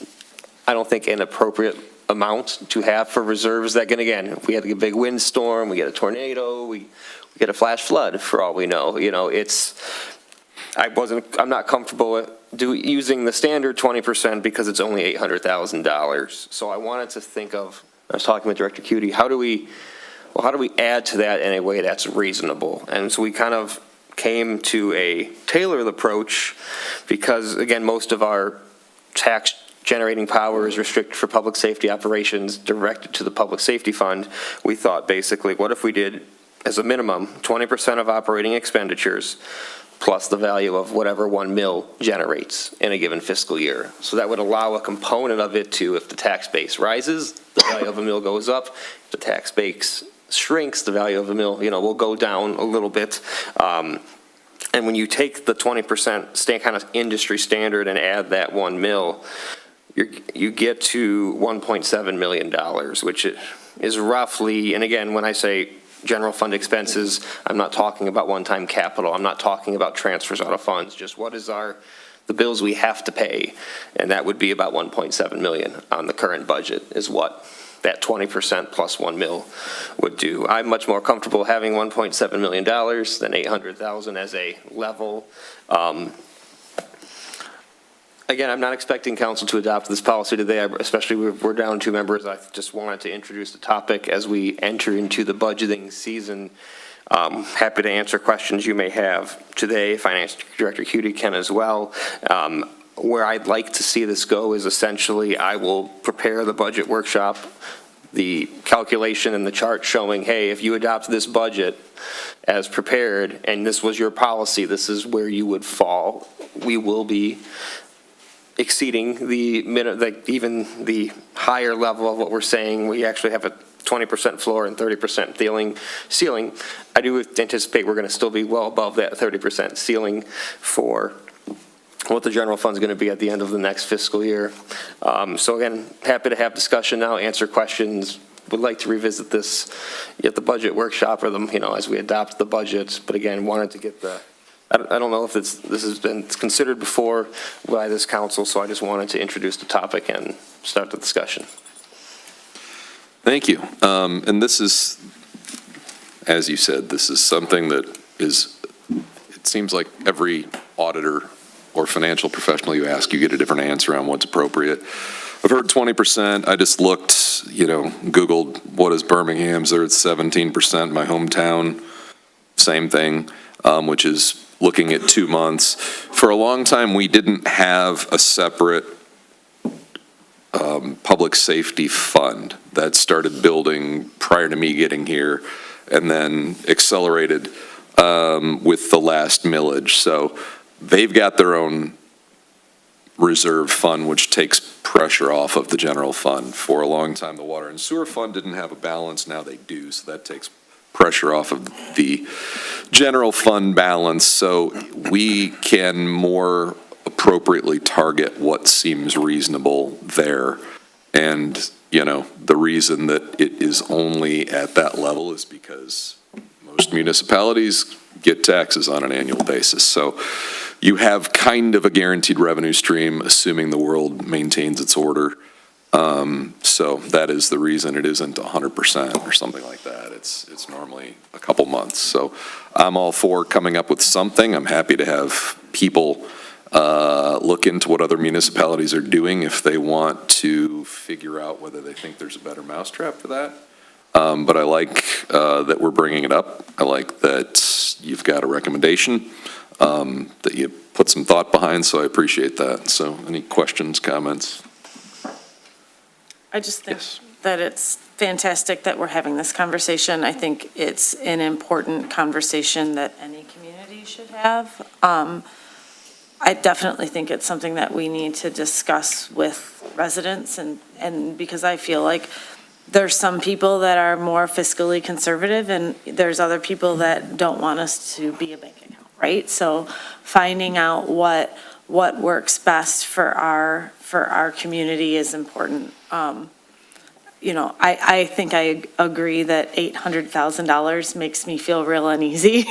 I don't think, an appropriate amount to have for reserves. That can, again, if we had a big windstorm, we get a tornado, we get a flash flood, for all we know. I'm not comfortable using the standard 20% because it's only $800,000. So I wanted to think of, I was talking with Director Cutie, how do we add to that in a way that's reasonable? And so we kind of came to a tailored approach because, again, most of our tax generating power is restricted for public safety operations directed to the public safety fund. We thought basically, what if we did, as a minimum, 20% of operating expenditures plus the value of whatever 1 mil generates in a given fiscal year. So that would allow a component of it to, if the tax base rises, the value of a mil goes up. If the tax base shrinks, the value of a mil, will go down a little bit. And when you take the 20% kind of industry standard and add that 1 mil, you get to $1.7 million, which is roughly, and again, when I say general fund expenses, I'm not talking about one-time capital. I'm not talking about transfers out of funds. Just what is the bills we have to pay, and that would be about $1.7 million on the current budget is what that 20% plus 1 mil would do. I'm much more comfortable having $1.7 million than $800,000 as a level. Again, I'm not expecting council to adopt this policy today, especially we're down 2 members. I just wanted to introduce the topic as we enter into the budgeting season. Happy to answer questions you may have today. Finance Director Cutie can as well. Where I'd like to see this go is essentially I will prepare the budget workshop, the calculation and the chart showing, hey, if you adopt this budget as prepared and this was your policy, this is where you would fall. We will be exceeding even the higher level of what we're saying. We actually have a 20% floor and 30% ceiling. I do anticipate we're going to still be well above that 30% ceiling for what the general fund is going to be at the end of the next fiscal year. So again, happy to have discussion now, answer questions. Would like to revisit this at the budget workshop or as we adopt the budget. But again, wanted to get I don't know if this has been considered before by this council, so I just wanted to introduce the topic and start the discussion. Thank you. And this is, as you said, this is something that it seems like every auditor or financial professional you ask, you get a different answer on what's appropriate. I've heard 20%. I just looked, Googled what is Birmingham's. They're at 17%. My hometown, same thing, which is looking at 2 months. For a long time, we didn't have a separate public safety fund that started building prior to me getting here and then accelerated with the last millage. So they've got their own reserve fund, which takes pressure off of the general fund. For a long time, the water and sewer fund didn't have a balance, now they do, so that takes pressure off of the general fund balance, so we can more appropriately target what seems reasonable there. And, you know, the reason that it is only at that level is because most municipalities get taxes on an annual basis. So you have kind of a guaranteed revenue stream, assuming the world maintains its order. So that is the reason it isn't 100% or something like that. It's normally a couple months. So I'm all for coming up with something. I'm happy to have people look into what other municipalities are doing if they want to figure out whether they think there's a better mousetrap for that. But I like that we're bringing it up. I like that you've got a recommendation that you put some thought behind, so I appreciate that. So any questions, comments? I just think Yes. that it's fantastic that we're having this conversation. I think it's an important conversation that any community should have. I definitely think it's something that we need to discuss with residents, and because I feel like there's some people that are more fiscally conservative, and there's other people that don't want us to be a bank account, right? So finding out what works best for our community is important. You know, I think I agree that $800,000 makes me feel real uneasy.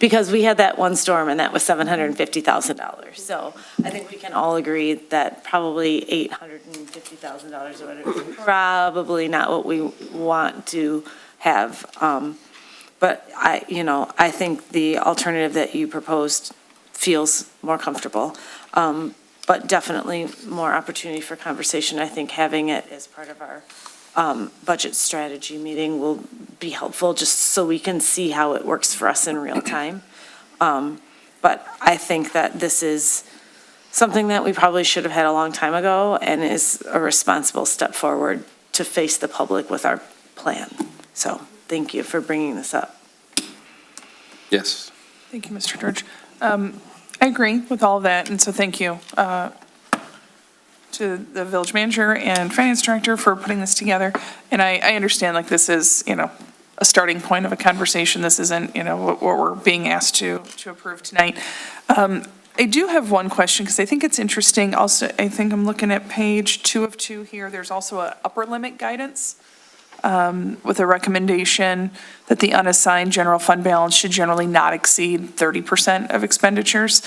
Because we had that one storm and that was $750,000. So I think we can all agree that probably $850,000 or whatever is probably not what we want to have. But I think the alternative that you proposed feels more comfortable. But definitely more opportunity for conversation. I think having it as part of our budget strategy meeting will be helpful, just so we can see how it works for us in real time. But I think that this is something that we probably should have had a long time ago, and is a responsible step forward to face the public with our plan. So thank you for bringing this up. Yes. Thank you, Mr. George. I agree with all of that, and so thank you to the village manager and finance director for putting this together. And I understand, like, this is, a starting point of a conversation. This isn't, what we're being asked to approve tonight. I do have one question, because I think it's interesting. Also, I think I'm looking at page 2 of 2 here. There's also an upper limit guidance with a recommendation that the unassigned general fund balance should generally not exceed 30% of expenditures.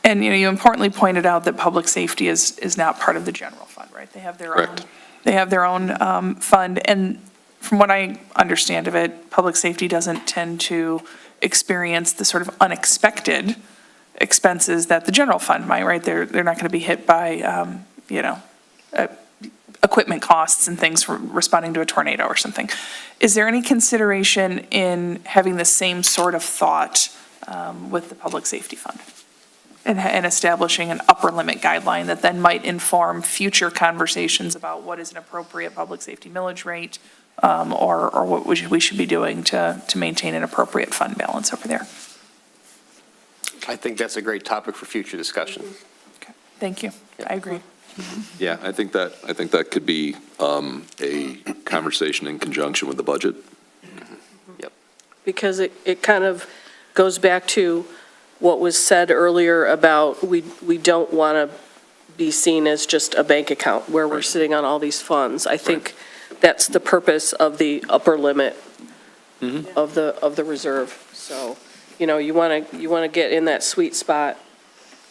And, you importantly pointed out that public safety is not part of the general fund, right? They have their own. Correct. They have their own fund, and from what I understand of it, public safety doesn't tend to experience the sort of unexpected expenses that the general fund might, right? They're not going to be hit by, equipment costs and things for responding to a tornado or something. Is there any consideration in having the same sort of thought with the public safety fund? And establishing an upper limit guideline that then might inform future conversations about what is an appropriate public safety millage rate, or what we should be doing to maintain an appropriate fund balance over there. I think that's a great topic for future discussion. Okay. Thank you. I agree. Yeah, I think that could be a conversation in conjunction with the budget. Yep. Because it kind of goes back to what was said earlier about we don't want to be seen as just a bank account where we're sitting on all these funds. I think that's the purpose of the upper limit of the reserve. So, you want to get in that sweet spot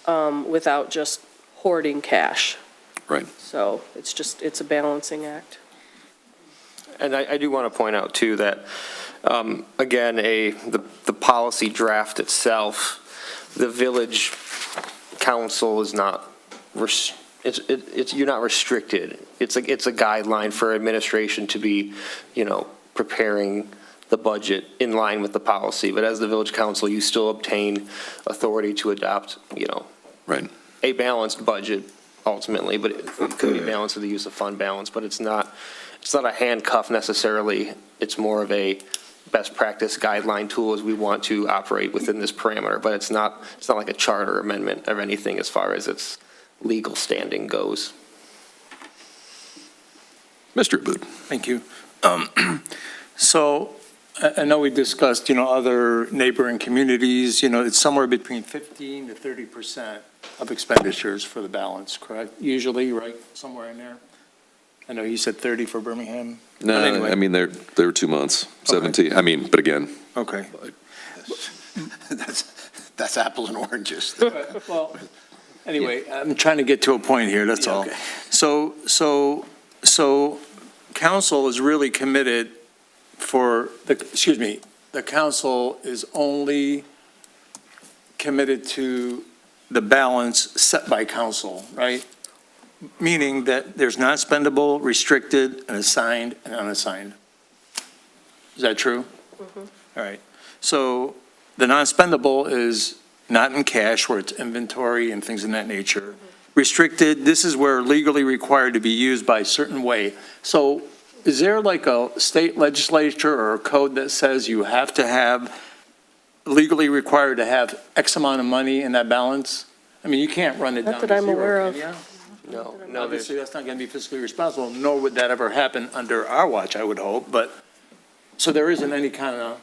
without just hoarding cash. Right. So it's a balancing act. And I do want to point out, too, that, again, the policy draft itself, the village council is not, you're not restricted. It's a guideline for administration to be, preparing the budget in line with the policy. But as the village council, you still obtain authority to adopt, Right. a balanced budget ultimately, but it could be balanced with the use of fund balance, but it's not a handcuff necessarily. It's more of a, best practice guideline tool as we want to operate within this parameter, but it's not like a charter amendment of anything as far as its legal standing goes. Mr. Abud. Thank you. So I know we discussed, other neighboring communities, it's somewhere between 15 to 30% of expenditures for the balance, correct? Usually, right, somewhere in there? I know you said 30 for Birmingham. But No, anyway. I mean, they're 2 months, 17, I mean, but again, Okay. That's apples and oranges. Well, anyway, I'm trying to get to a point here, that's all. Okay. So council is really committed the council is only committed to the balance set by council, right? Meaning that there's non-spendable, restricted, and assigned, and unassigned. Is that true? All right. So the non-spendable is not in cash, where it's inventory and things in that nature. Restricted, this is where legally required to be used by a certain way. So is there like a state legislature or a code that says you have to have, legally required to have X amount of money in that balance? I mean, you can't run it down Not to that I'm zero, aware can of. ya? No, there's, Obviously, that's not going to be fiscally responsible, nor would that ever happen under our watch, I would hope, but, so there isn't any kind of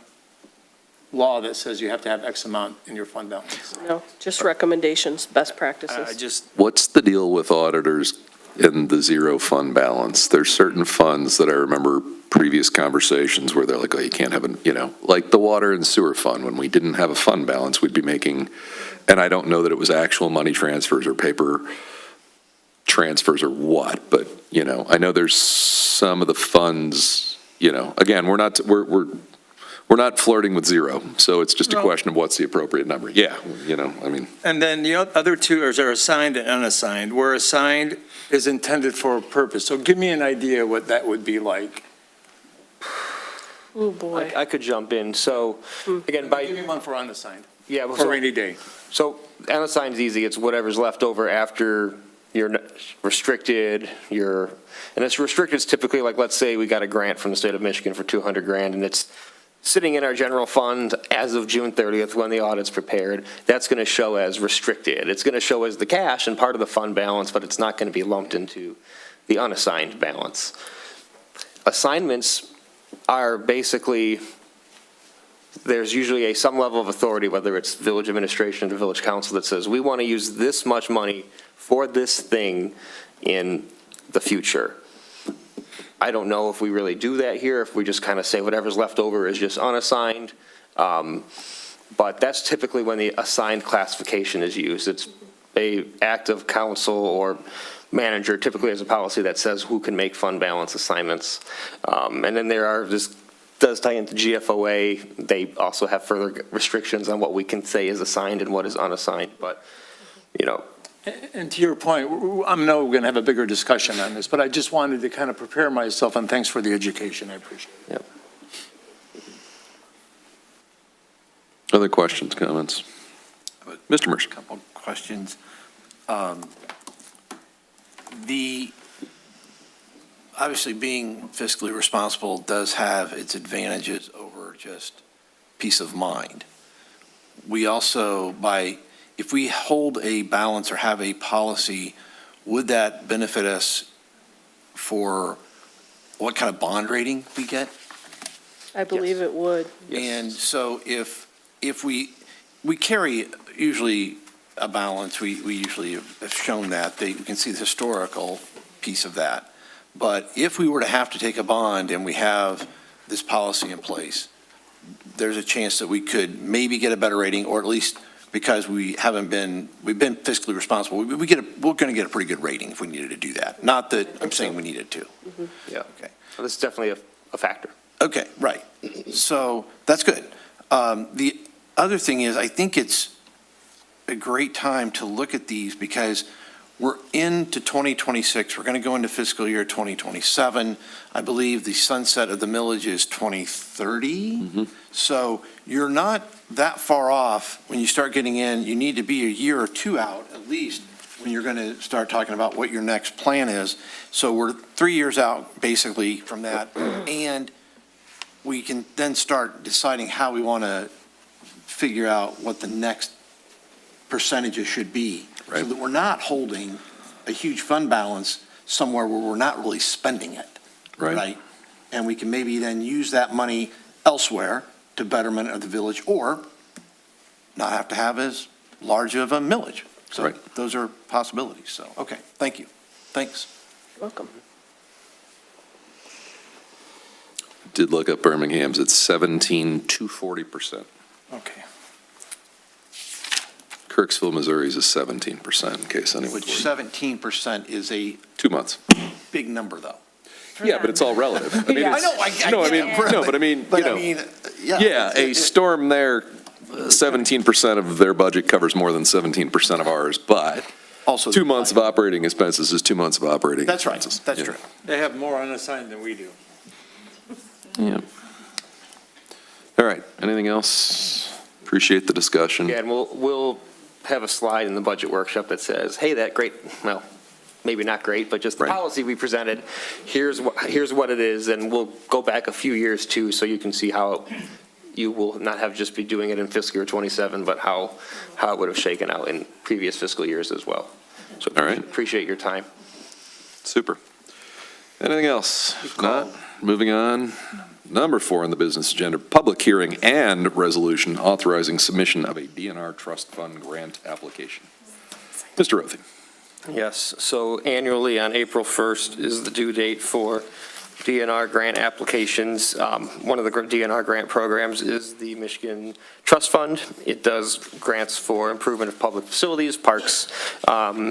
law that says you have to have X amount in your fund balance. No, just recommendations, best practices. what's the deal with auditors in the zero fund balance? There's certain funds that I remember previous conversations where they're like, oh, you can't have like the water and sewer fund, when we didn't have a fund balance, we'd be making, and I don't know that it was actual money transfers or paper transfers or what, but, I know there's some of the funds, again, we're not flirting with zero, so it's just a No. question of what's the appropriate number. Yeah, I mean. And then the other two are assigned and unassigned, where assigned is intended for a purpose. So give me an idea what that would be like. Oh, boy. I could jump in. So, again, Give me one for unassigned, yeah, for a rainy day. So unassigned's easy. It's whatever's left over after you're restricted, and it's restricted is typically like, let's say we got a grant from the state of Michigan for $200,000 and it's sitting in our general fund as of June 30th when the audit's prepared. That's going to show as restricted. It's going to show as the cash and part of the fund balance, but it's not going to be lumped into the unassigned balance. Assignments are basically, there's usually some level of authority, whether it's village administration or the village council, that says, we want to use this much money for this thing in the future. I don't know if we really do that here, if we just kind of say whatever's left over is just unassigned. But that's typically when the assigned classification is used. It's a act of council or manager, typically has a policy that says who can make fund balance assignments. And then this does tie into GFOA. They also have further restrictions on what we can say is assigned and what is unassigned. But, And to your point, I know we're going to have a bigger discussion on this, but I just wanted to kind of prepare myself, and thanks for the education, I appreciate it. Yep. Other questions, comments? Mr. Mercer. Couple questions. Obviously, being fiscally responsible does have its advantages over just peace of mind. We also, if we hold a balance or have a policy, would that benefit us for what kind of bond rating we get? I believe it would. And so if we carry usually a balance, we usually have shown that, we can see the historical piece of that. But if we were to have to take a bond and we have this policy in place, there's a chance that we could maybe get a better rating, or at least because we've been fiscally responsible, we're going to get a pretty good rating if we needed to do that. Not that I'm saying we needed to. Yeah. Okay. So this is definitely a factor. Okay, right. So that's good. The other thing is, I think it's a great time to look at these because we're into 2026. We're going to go into fiscal year 2027. I believe the sunset of the millage is 2030. So you're not that far off when you start getting in. You need to be a year or two out at least when you're going to start talking about what your next plan is. So we're 3 years out basically from that. And we can then start deciding how we want to figure out what the next percentages should be. Right. So that we're not holding a huge fund balance somewhere where we're not really spending it. Right. And we can maybe then use that money elsewhere to betterment of the village, or not have to have as large of a millage. So Right. those are possibilities. So, okay, thank you. Thanks. Welcome. Did look up Birmingham's, it's 17,240%. Okay. Kirksville, Missouri's is 17%, in case anyone. Which 17% is a 2 months. big number, though. Yeah, but it's all relative. I mean, I it's- know, I No, I get mean, it. no, but I mean, But you I know, mean, yeah. yeah, a storm there, 17% of their budget covers more than 17% of ours, but Also, 2 months of operating expenses is 2 months of operating That's right, expenses. that's Yeah. true. They have more unassigned than we do. Yeah. All right, anything else? Appreciate the discussion. Yeah, and we'll have a slide in the budget workshop that says, hey, that great, well, maybe not great, but just the Right. policy we presented, here's what it is, and we'll go back a few years too, so you can see how you will not have just be doing it in fiscal year '27, but how it would have shaken out in previous fiscal years as well. So All right. appreciate your time. Super. Anything else? If not, moving on. Number 4 on the business agenda, public hearing and resolution authorizing submission of a DNR trust fund grant application. Mr. Rothy. Yes, so annually on April 1st is the due date for DNR grant applications. One of the DNR grant programs is the Michigan Trust Fund. It does grants for improvement of public facilities, parks,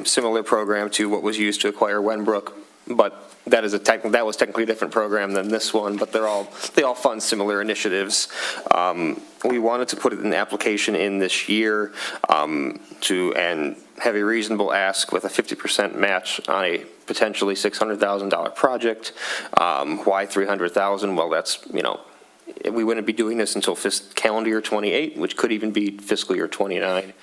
similar program to what was used to acquire Wenbrook, but that was technically a different program than this one, but they all fund similar initiatives. We wanted to put it in the application in this year and have a reasonable ask with a 50% match on a potentially $600,000 project. Why $300,000? Well, that's, we wouldn't be doing this until calendar year '28, which could even be fiscal year '29.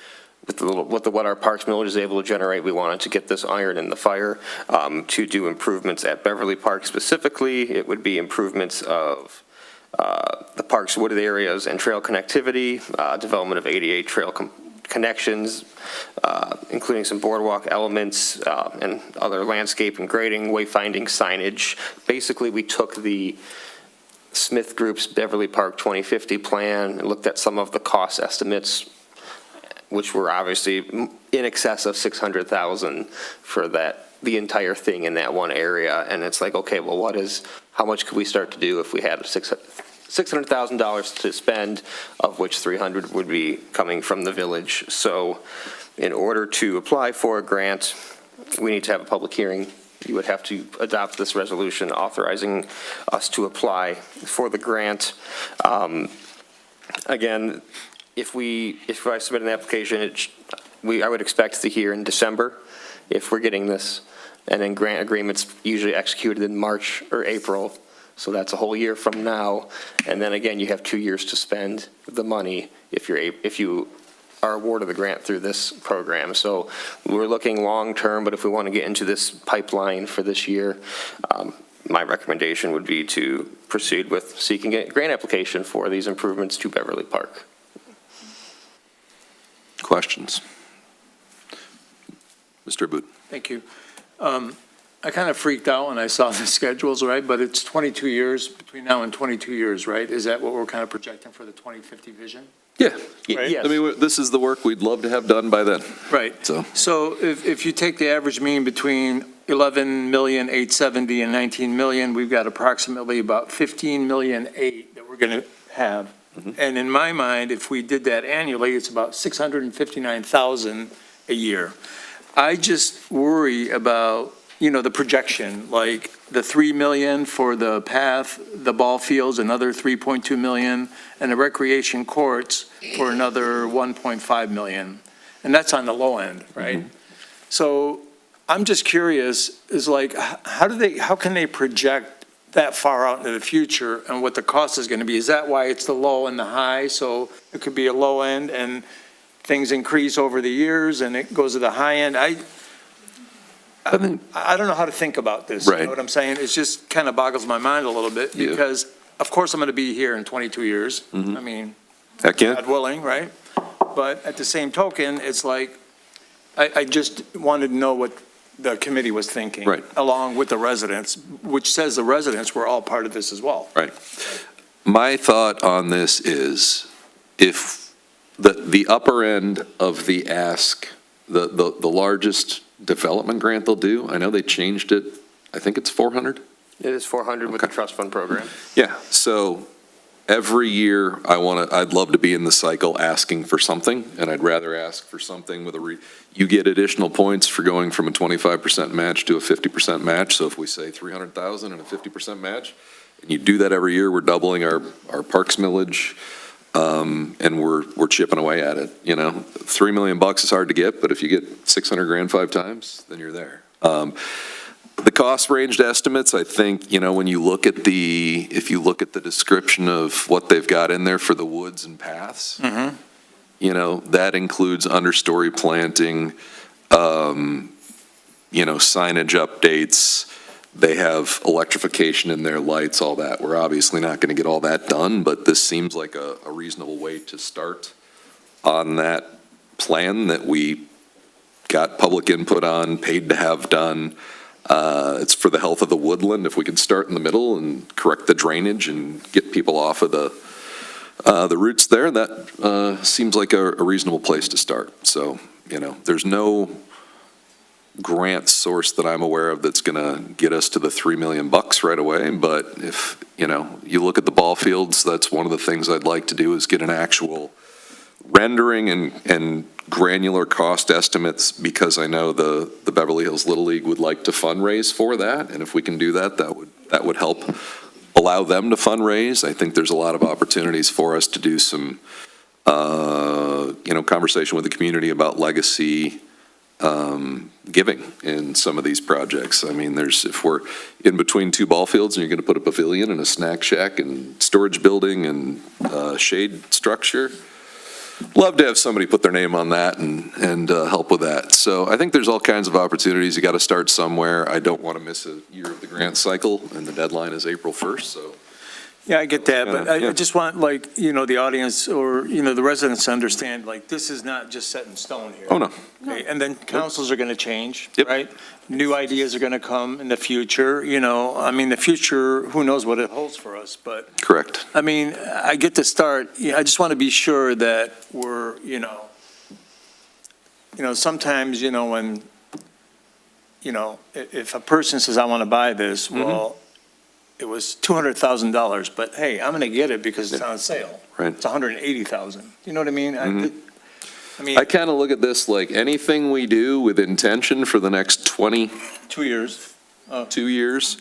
With what our Parks millage is able to generate, we wanted to get this iron in the fire to do improvements at Beverly Park specifically. It would be improvements of the park's wooded areas and trail connectivity, development of ADA trail connections, including some boardwalk elements and other landscape and grading, wayfinding signage. Basically, we took the Smith Group's Beverly Park 2050 plan and looked at some of the cost estimates, which were obviously in excess of $600,000 for the entire thing in that one area. And it's like, okay, well, how much could we start to do if we had $600,000 to spend, of which $300,000 would be coming from the village? So in order to apply for a grant, we need to have a public hearing. You would have to adopt this resolution authorizing us to apply for the grant. Again, if I submit an application, I would expect to hear in December if we're getting this. And then grant agreements usually executed in March or April. So that's a whole year from now. And then again, you have 2 years to spend the money if you are awarded the grant through this program. So we're looking long-term, but if we want to get into this pipeline for this year, my recommendation would be to proceed with seeking a grant application for these improvements to Beverly Park. Questions? Mr. Aboud. Thank you. I kind of freaked out when I saw the schedules, right? But it's 22 years, between now and 22 years, right? Is that what we're kind of projecting for the 2050 vision? Yeah. Right. Yes. I mean, this is the work we'd love to have done by then. Right. So if you take the average mean between 11,870,000 and 19 million, we've got approximately about 15,000,008 that we're going to have. And in my mind, if we did that annually, it's about 659,000 a year. I just worry about, the projection, like the 3 million for the path, the ball fields, another 3.2 million, and the recreation courts for another 1.5 million. And that's on the low end, right? So I'm just curious, is like, how can they project that far out into the future and what the cost is going to be? Is that why it's the low and the high? So it could be a low end and things increase over the years and it goes to the high end. I don't know how to think about this. You Right. know what I'm saying? It just kind of boggles my mind a little bit Yeah. because of course, I'm going to be here in 22 years. I mean, Heck, yeah. God willing, right? But at the same token, it's like, I just wanted to know what the committee was thinking. Right. Along with the residents, which says the residents were all part of this as well. Right. My thought on this is, if the upper end of the ask, the largest development grant they'll do, I know they changed it, I think it's 400? It is 400 with the trust fund program. Yeah, so every year, I'd love to be in the cycle asking for something, and I'd rather ask for something with you get additional points for going from a 25% match to a 50% match, so if we say 300,000 and a 50% match, and you do that every year, we're doubling our parks millage, and we're chipping away at it, you know? $3 million is hard to get, but if you get 600 grand 5 times, then you're there. The cost ranged estimates, I think, you know, when you look at if you look at the description of what they've got in there for the woods and paths, you know, that includes understory planting, you know, signage updates. They have electrification in their lights, all that. We're obviously not going to get all that done, but this seems like a reasonable way to start on that plan that we got public input on, paid to have done. It's for the health of the woodland. If we can start in the middle and correct the drainage and get people off of the roots there, that seems like a reasonable place to start. So, you know, there's no grant source that I'm aware of that's going to get us to the $3 million right away. But if, you know, you look at the ball fields, that's one of the things I'd like to do is get an actual rendering and granular cost estimates, because I know the Beverly Hills Little League would like to fundraise for that, and if we can do that, that would help allow them to fundraise. I think there's a lot of opportunities for us to do some, you know, conversation with the community about legacy giving in some of these projects. I mean, if we're in between 2 ball fields and you're going to put a pavilion and a snack shack and storage building and shade structure, love to have somebody put their name on that and help with that. So I think there's all kinds of opportunities. You got to start somewhere. I don't want to miss a year of the grant cycle, and the deadline is April 1st, so. Yeah, I get that, but Yeah. I just want, like, you know, the audience or, you know, the residents to understand, like, this is not just set in stone here. Oh, no. Okay, and then councils are going to change, Yep. right? New ideas are going to come in the future, you know, I mean, the future, who knows what it holds for us, but, Correct. I mean, I get to start, I just want to be sure that we're, you know, sometimes, you know, when, you know, if a person says, I want to buy this, well, it was $200,000, but hey, I'm going to get it because it's on sale. Right. It's $180,000. You know what I mean? I mean, I kind of look at this like anything we do with intention for the next 2 years. 2 years,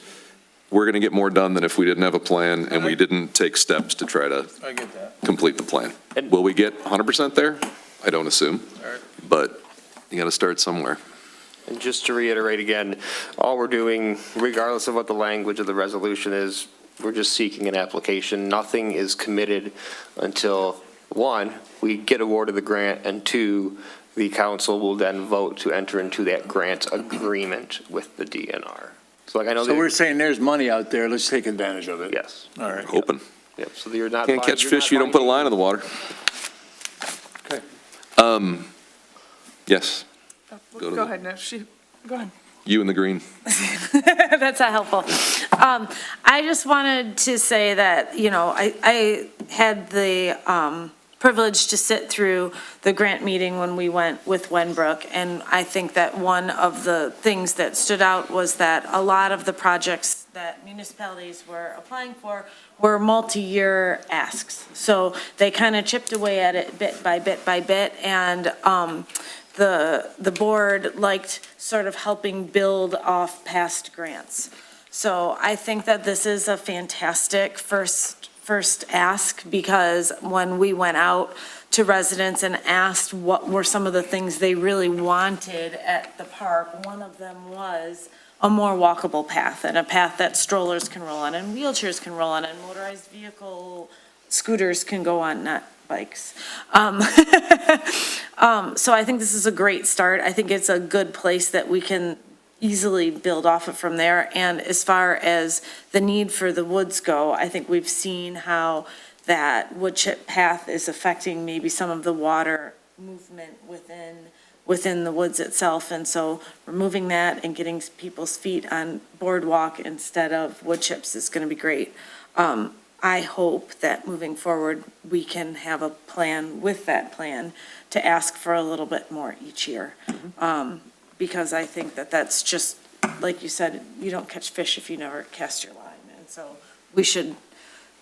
we're going to get more done than if we didn't have a plan and we didn't take steps to try to I get that. complete the plan. Will we get 100% there? I don't assume, All right. but you got to start somewhere. And just to reiterate again, all we're doing, regardless of what the language of the resolution is, we're just seeking an application. Nothing is committed until, 1, we get awarded the grant, and 2, the council will then vote to enter into that grant agreement with the DNR. So like I know. So we're saying there's money out there, let's take advantage of it. Yes. All right. Hoping. Yep, so you're not. Can't catch fish if you don't put a line in the water. Okay. Yes, Go to Go the- ahead, no, go ahead. you in the green. That's not helpful. I just wanted to say that, you know, I had the privilege to sit through the grant meeting when we went with Wenbrook, and I think that one of the things that stood out was that a lot of the projects that municipalities were applying for were multi-year asks. So they kind of chipped away at it bit by bit by bit, and the board liked sort of helping build off past grants. So I think that this is a fantastic first ask, because when we went out to residents and asked what were some of the things they really wanted at the park, one of them was a more walkable path, and a path that strollers can roll on and wheelchairs can roll on and motorized scooters can go on, not bikes. So I think this is a great start. I think it's a good place that we can, easily build off of from there. And as far as the need for the woods go, I think we've seen how that wood chip path is affecting maybe some of the water movement within the woods itself. And so removing that and getting people's feet on boardwalk instead of wood chips is going to be great. I hope that moving forward, we can have a plan with that plan to ask for a little bit more each year. Because I think that that's just, like you said, you don't catch fish if you never cast your line. And so we should,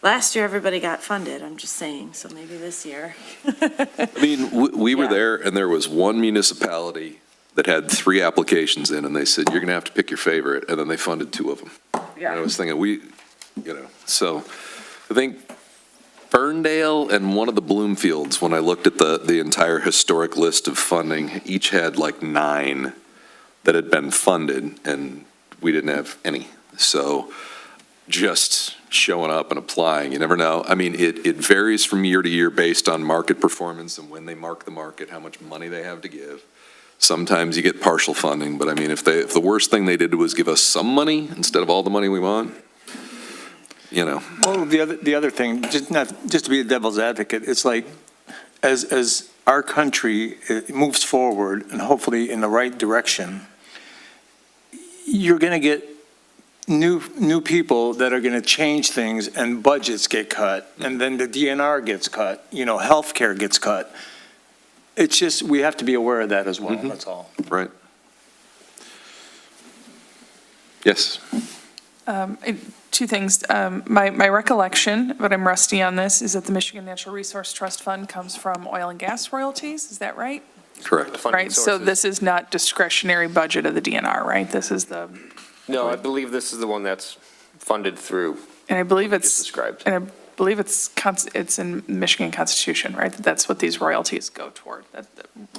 last year, everybody got funded, I'm just saying, so maybe this year. I mean, we were Yeah. there, and there was one municipality that had 3 applications in, and they said, you're going to have to pick your favorite, and then they funded 2 of them. And I was thinking, so I think Ferndale and one of the Bloomfields, when I looked at the entire historic list of funding, each had like 9 that had been funded, and we didn't have any. So just showing up and applying, you never know. I mean, it varies from year to year based on market performance and when they mark the market, how much money they have to give. Sometimes you get partial funding, but I mean, if the worst thing they did was give us some money instead of all the money we want, Well, the other thing, just to be a devil's advocate, it's like, as our country moves forward and hopefully in the right direction, you're going to get new people that are going to change things, and budgets get cut, and then the DNR gets cut, healthcare gets cut. It's just, we have to be aware of that as well, that's all. right? Yes. 2 things. My recollection, but I'm rusty on this, is that the Michigan Natural Resource Trust Fund comes from oil and gas royalties. Is that right? Correct. Funding Right, so sources. this is not discretionary budget of the DNR, right? This is the, No, I believe this is the one that's funded through. and I believe Just it's, described. and I believe it's in Michigan Constitution, right? That's what these royalties go toward, that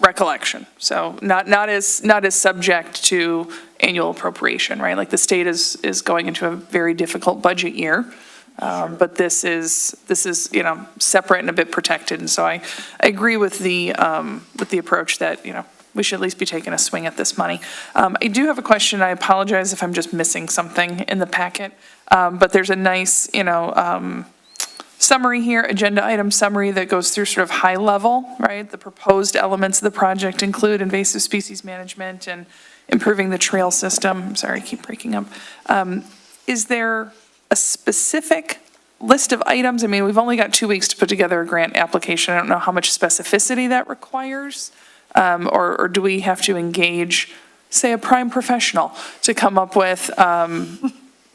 recollection. So not as subject to annual appropriation, right? Like the state is going into a very difficult budget year. But this is, separate and a bit protected. And so I agree with the approach that, we should at least be taking a swing at this money. I do have a question. I apologize if I'm just missing something in the packet. But there's a nice, summary here, agenda item summary that goes through sort of high level, right? The proposed elements of the project include invasive species management and improving the trail system. I'm sorry, I keep breaking up. Is there a specific list of items? I mean, we've only got 2 weeks to put together a grant application. I don't know how much specificity that requires. Or do we have to engage, say, a prime professional to come up with,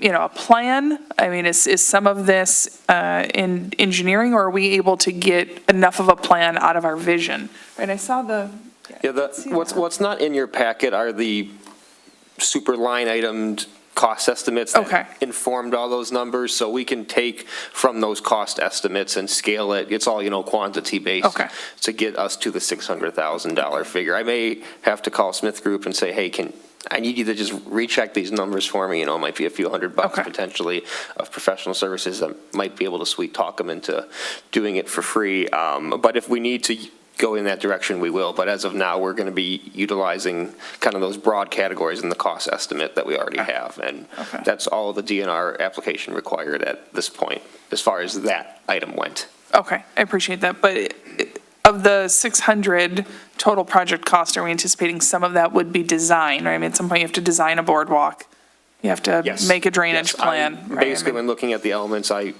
a plan? I mean, is some of this in engineering, or are we able to get enough of a plan out of our vision? Right, I saw the. What's not in your packet are the super line itemed cost estimates Okay. that informed all those numbers, so we can take from those cost estimates and scale it. It's all, quantity based. Okay. To get us to the $600,000 figure. I may have to call Smith Group and say, hey, I need you to just recheck these numbers for me, it might be a few $100 Okay. potentially of professional services that might be able to sweet talk them into doing it for free. But if we need to go in that direction, we will. But as of now, we're going to be utilizing kind of those broad categories in the cost estimate that we already have. And Okay. that's all the DNR application required at this point, as far as that item went. Okay, I appreciate that, but of the 600 total project cost, are we anticipating some of that would be design, right? I mean, at some point you have to design a boardwalk, you have to Yes. make a drainage Yes, plan. right? I Basically, mean, when looking at the elements, I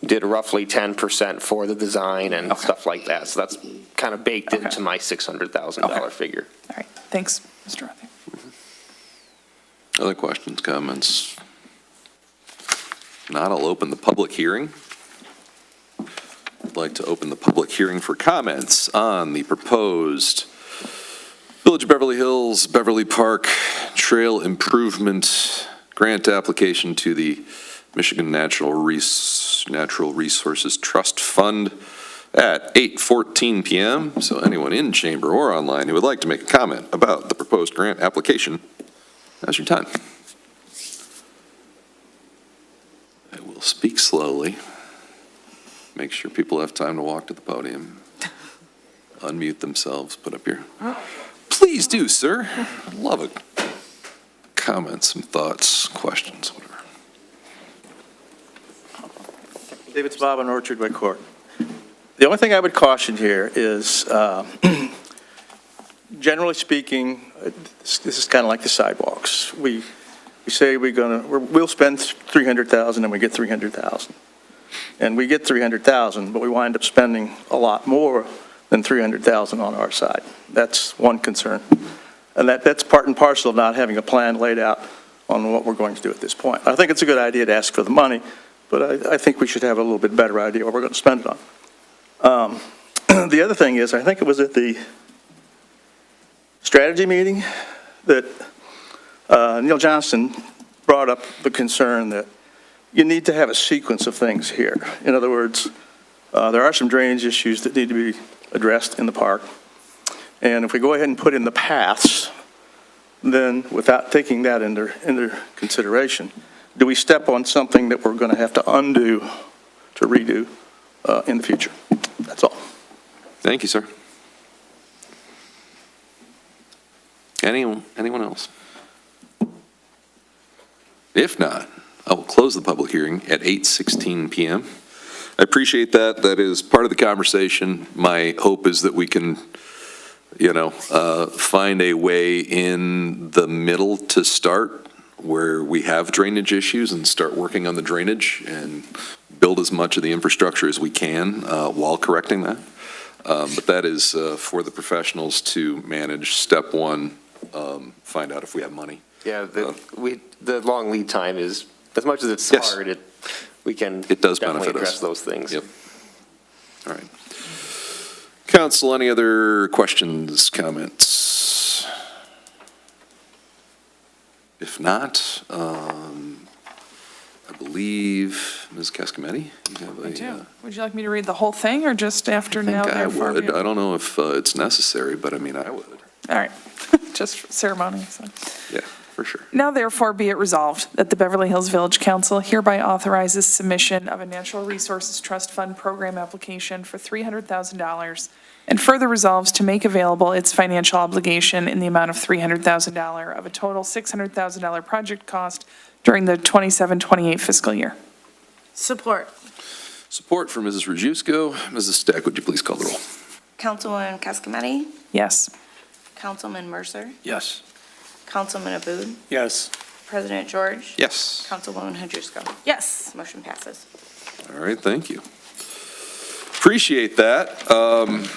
did roughly 10% for the design and Okay. stuff like that. So that's kind of baked Okay. into my $600,000 figure. All right, thanks, Mr. Rother. Other questions, comments? Not, I'll open the public hearing. I'd like to open the public hearing for comments on the proposed Village of Beverly Hills, Beverly Park Trail Improvement Grant application to the Michigan Natural Resources Trust Fund at 8:14 PM. So anyone in chamber or online who would like to make a comment about the proposed grant application, now's your time. I will speak slowly. Make sure people have time to walk to the podium. Unmute themselves, put up your, please do, sir. Love a comments, some thoughts, questions, whatever. David Bob on Orchard Way Court. The only thing I would caution here is, generally speaking, this is kind of like the sidewalks. We say we'll spend 300,000 and we get 300,000. And we get 300,000, but we wind up spending a lot more than 300,000 on our side. That's one concern. And that's part and parcel of not having a plan laid out on what we're going to do at this point. I think it's a good idea to ask for the money, but I think we should have a little bit better idea what we're going to spend it on. The other thing is, I think it was at the strategy meeting that Neil Johnston brought up the concern that you need to have a sequence of things here. In other words, there are some drainage issues that need to be addressed in the park. And if we go ahead and put in the paths, then without taking that into consideration, do we step on something that we're going to have to undo to redo in the future? That's all. Thank you, sir. Anyone else? If not, I will close the public hearing at 8:16 p.m. I appreciate that. That is part of the conversation. My hope is that we can, find a way in the middle to start where we have drainage issues and start working on the drainage and build as much of the infrastructure as we can while correcting that. But that is for the professionals to manage. Step one, find out if we have money. Yeah, the long lead time is, as much as it's Yes. hard, we can It does definitely benefit us. address those things. Yep. All right. Council, any other questions, comments? If not, I believe, Ms. Cascametti, you have a... I do. Would you like me to read the whole thing, or just after I now, think I therefore? would. I don't know if it's necessary, but I mean, I would. All right, just ceremony, so. Yeah, for sure. Now therefore be it resolved that the Beverly Hills Village Council hereby authorizes submission of a Natural Resources Trust Fund program application for $300,000 and further resolves to make available its financial obligation in the amount of $300,000 of a total $600,000 project cost during the 27-28 fiscal year. Support. Support for Mrs. Rajewsko. Mrs. Stack, would you please call the roll? Councilwoman Cascametti, Yes. Councilman Mercer, Yes. Councilman Abud, Yes. President George, Yes. Councilwoman Hajdusko. Yes. Motion passes. All right, thank you. Appreciate that.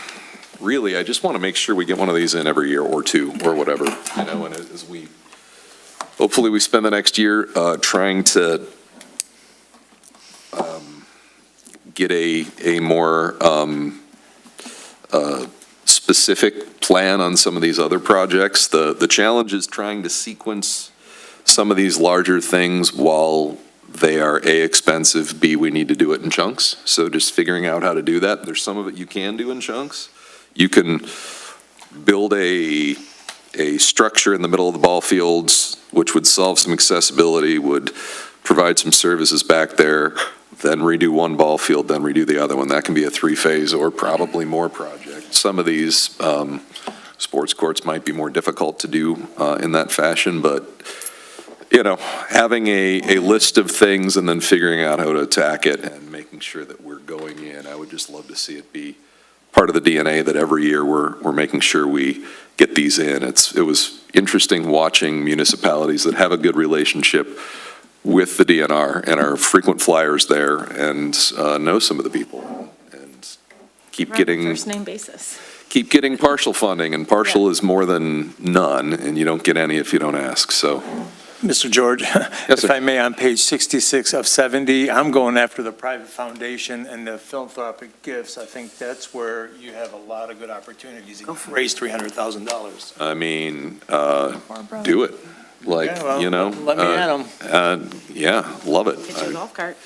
Really, I just want to make sure we get one of these in every year or two or whatever, and as we, hopefully we spend the next year trying to get a more specific plan on some of these other projects. The challenge is trying to sequence some of these larger things while they are A, expensive, B, we need to do it in chunks. So just figuring out how to do that. There's some of it you can do in chunks. You can build a structure in the middle of the ball fields, which would solve some accessibility, would provide some services back there, then redo one ball field, then redo the other one. That can be a three-phase or probably more project. Some of these sports courts might be more difficult to do in that fashion, but having a list of things and then figuring out how to attack it and making sure that we're going in, I would just love to see it be part of the DNA that every year we're making sure we get these in. It was interesting watching municipalities that have a good relationship with the DNR and are frequent flyers there and know some of the people and keep getting First name basis. keep getting partial funding, and partial is more than none, and you don't get any if you don't ask, so. Mr. George, Yes, sir. if I may, on page 66 of 70, I'm going after the private foundation and the philanthropic gifts. I think that's where you have a lot of good opportunities to raise $300,000. I mean, do it. Like, Yeah, well, let me at 'em. Yeah, love it. Get you a golf cart.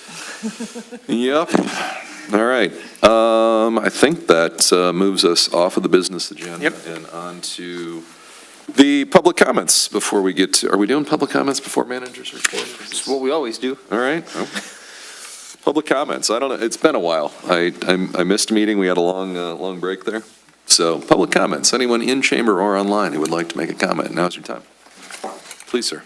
Yep. All right. I think that moves us off of the business agenda. Yep. And on to the public comments before we get to, are we doing public comments before managers report? It's what we always do. All right. Public comments. I don't know. It's been a while. I missed a meeting. We had a long break there. So public comments. Anyone in chamber or online who would like to make a comment, now's your time. Please, sir.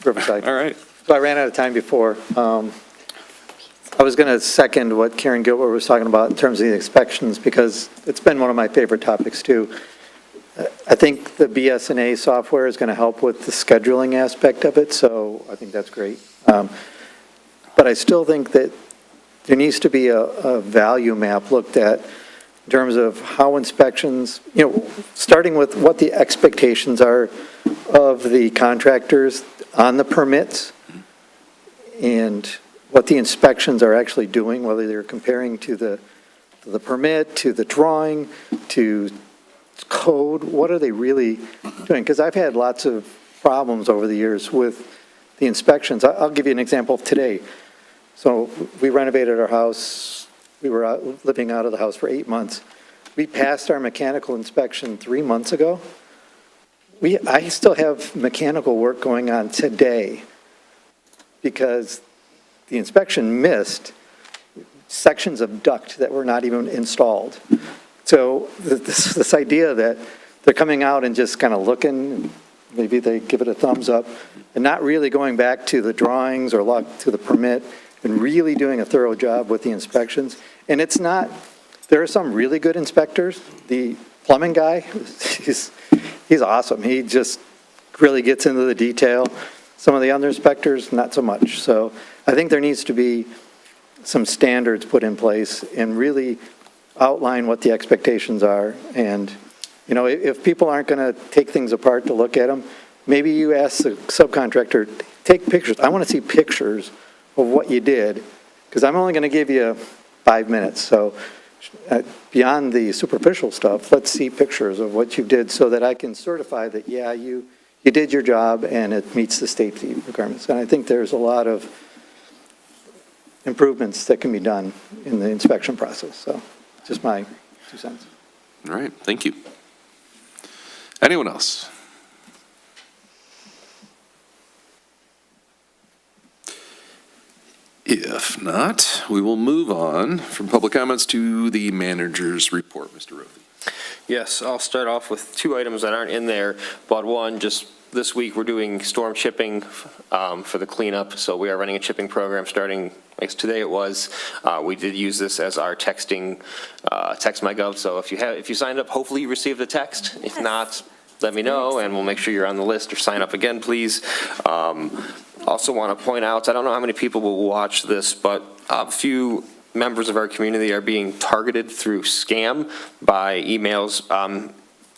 Riverside. All right. So I ran out of time before. I was going to second what Karen Gilbert was talking about in terms of the inspections, because it's been one of my favorite topics, too. I think the BS&A software is going to help with the scheduling aspect of it, so I think that's great. But I still think that there needs to be a value map looked at in terms of how inspections, starting with what the expectations are of the contractors on the permits, and what the inspections are actually doing, whether they're comparing to the permit, to the drawing, to code, what are they really doing? Because I've had lots of problems over the years with the inspections. I'll give you an example of today. So we renovated our house. We were living out of the house for 8 months. We passed our mechanical inspection 3 months ago. I still have mechanical work going on today because the inspection missed sections of duct that were not even installed. So this idea that they're coming out and just kind of looking, maybe they give it a thumbs up, and not really going back to the drawings or to the permit and really doing a thorough job with the inspections. And it's not, there are some really good inspectors. The plumbing guy, he's awesome. He just really gets into the detail. Some of the other inspectors, not so much. So I think there needs to be some standards put in place and really outline what the expectations are. And, if people aren't going to take things apart to look at them, maybe you ask the subcontractor, take pictures. I want to see pictures of what you did, because I'm only going to give you 5 minutes. So beyond the superficial stuff, let's see pictures of what you did so that I can certify that, yeah, you did your job and it meets the safety requirements. And I think there's a lot of improvements that can be done in the inspection process. So just my 2 cents. All right, thank you. Anyone else? If not, we will move on from public comments to the manager's report. Mr. Rothie. Yes, I'll start off with 2 items that aren't in there, but one, just this week, we're doing storm chipping for the cleanup, so we are running a chipping program starting, I guess today it was. We did use this as our texting, Text My Gov, so if you signed up, hopefully you received a text. If not, let me know, and we'll make sure you're on the list, or sign up again, please. Also want to point out, I don't know how many people will watch this, but a few members of our community are being targeted through scam by emails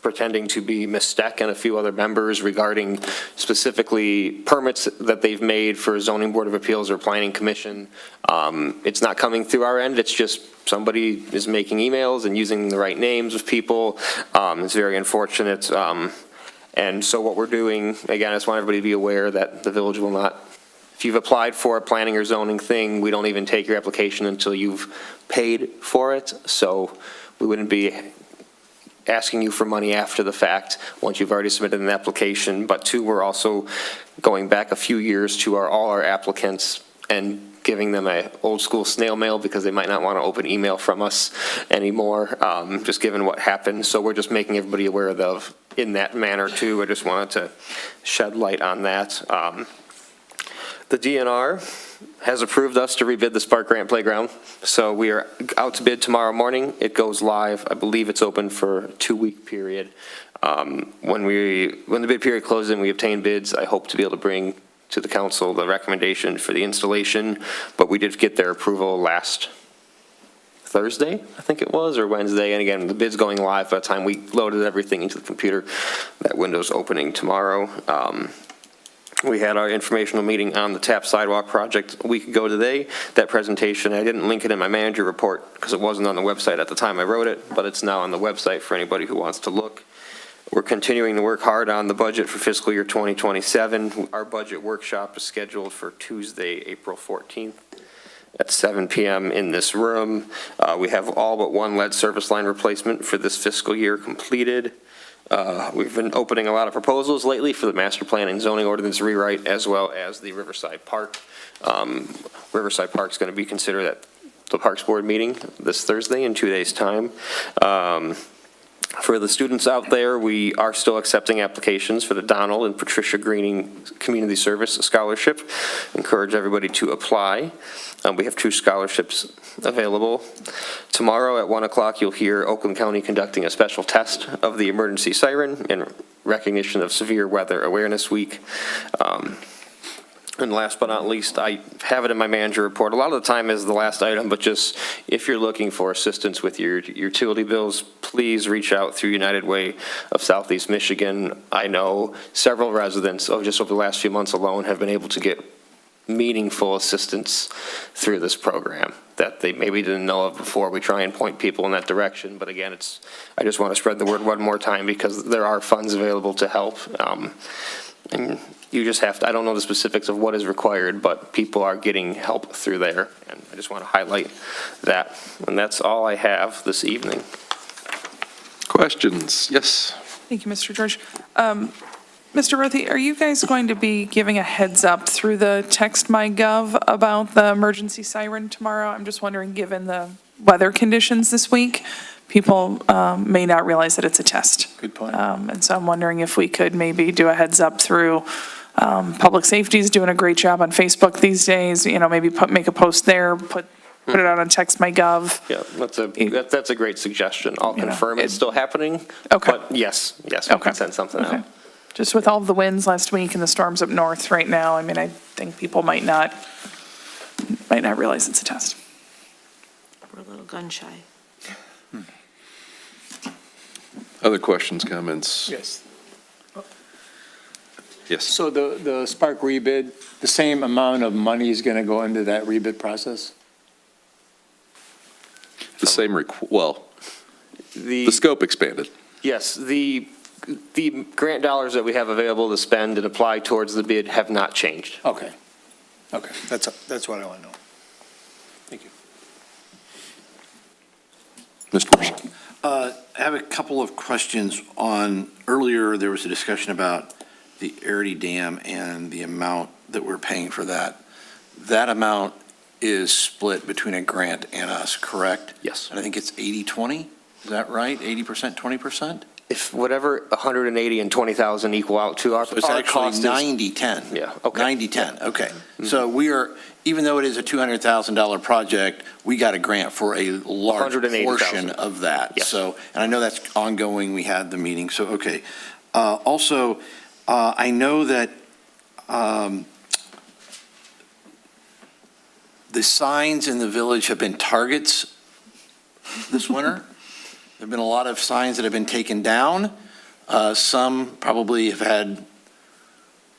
pretending to be Ms. Steck and a few other members regarding specifically permits that they've made for Zoning Board of Appeals or Planning Commission. It's not coming through our end, it's just somebody is making emails and using the right names of people. It's very unfortunate. And so what we're doing, again, I just want everybody to be aware that the village will not, if you've applied for a planning or zoning thing, we don't even take your application until you've paid for it. So we wouldn't be asking you for money after the fact once you've already submitted an application. But 2, we're also going back a few years to all our applicants and giving them a old school snail mail because they might not want to open email from us anymore, just given what happened. So we're just making everybody aware of in that manner too. I just wanted to shed light on that. The DNR has approved us to rebid the Spark Grant Playground. So we are out to bid tomorrow morning. It goes live. I believe it's open for a 2-week period. When the bid period closes and we obtain bids, I hope to be able to bring to the council the recommendation for the installation, but we did get their approval last Thursday, I think it was, or Wednesday, and again, the bid's going live by the time we loaded everything into the computer. That window's opening tomorrow. We had our informational meeting on the TAP sidewalk project a week ago today. That presentation, I didn't link it in my manager report because it wasn't on the website at the time I wrote it, but it's now on the website for anybody who wants to look. We're continuing to work hard on the budget for fiscal year 2027. Our budget workshop is scheduled for Tuesday, April 14th at 7 p.m. in this room. We have all but 1 lead service line replacement for this fiscal year completed. We've been opening a lot of proposals lately for the master plan and zoning ordinance rewrite, as well as the Riverside Park. Riverside Park's going to be considered at the Parks Board meeting this Thursday in 2 days' time. For the students out there, we are still accepting applications for the Donald and Patricia Greening Community Service Scholarship. Encourage everybody to apply. We have 2 scholarships available. Tomorrow at 1 o'clock, you'll hear Oakland County conducting a special test of the emergency siren in recognition of Severe Weather Awareness Week. And last but not least, I have it in my manager report. A lot of the time is the last item, but just if you're looking for assistance with your utility bills, please reach out through United Way of Southeast Michigan. I know several residents, just over the last few months alone, have been able to get meaningful assistance through this program that they maybe didn't know of before. We try and point people in that direction, but again, I just want to spread the word one more time because there are funds available to help. And you just have to, I don't know the specifics of what is required, but people are getting help through there. And I just want to highlight that. And that's all I have this evening. Questions? Yes. Thank you, Mr. George. Mr. Worthy, are you guys going to be giving a heads up through the Text My Gov about the emergency siren tomorrow? I'm just wondering, given the weather conditions this week, people may not realize that it's a test. Good point. And so I'm wondering if we could maybe do a heads up through, public safety is doing a great job on Facebook these days, maybe make a post there, put it out on Text My Gov. Yeah, that's a great suggestion. I'll confirm it's still happening. Okay. But yes, we can send something out. Just with all the winds last week and the storms up north right now, I think people might not realize it's a test. We're a little gun shy. Other questions, comments? Yes. Yes. So the Spark rebid, the same amount of money is going to go into that rebid process? The same, the The scope expanded. Yes, the grant dollars that we have available to spend and apply towards the bid have not changed. Okay. That's what I want to know. Thank you. Mr. Marshall. I have a couple of questions on, earlier there was a discussion about the Arity Dam and the amount that we're paying for that. That amount is split between a grant and us, correct? Yes. And I think it's 80-20, is that right? 80%, 20%? If whatever 180 and 20,000 equal out to our So it's our actually cost is 90-10. Yeah, okay. 90-10, okay. So we are, even though it is a $200,000 project, we got a grant for a large 180,000. portion of that. Yes. So, and I know that's ongoing, we had the meeting, so, okay. Also, I know that the signs in the village have been targets this winter. There've been a lot of signs that have been taken down. Some probably have had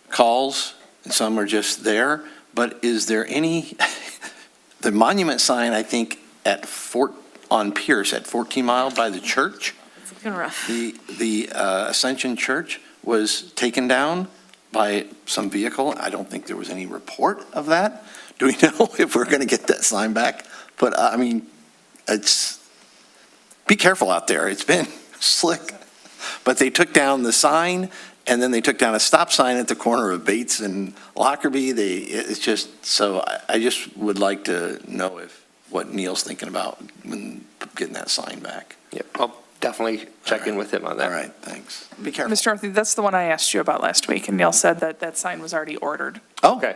calls, and some are just there. But is there any, the monument sign, I think, on Pierce at 14 Mile by the church, It's looking rough. the Ascension Church was taken down by some vehicle. I don't think there was any report of that. Do we know if we're going to get that sign back? But, be careful out there. It's been slick. But they took down the sign, and then they took down a stop sign at the corner of Bates and Lockerbie. It's just, so I just would like to know what Neil's thinking about when getting that sign back. Yep, I'll definitely check in with him on that. All right, thanks. Be careful. Mr. Worthy, that's the one I asked you about last week, and Neil said that sign was already ordered. Okay.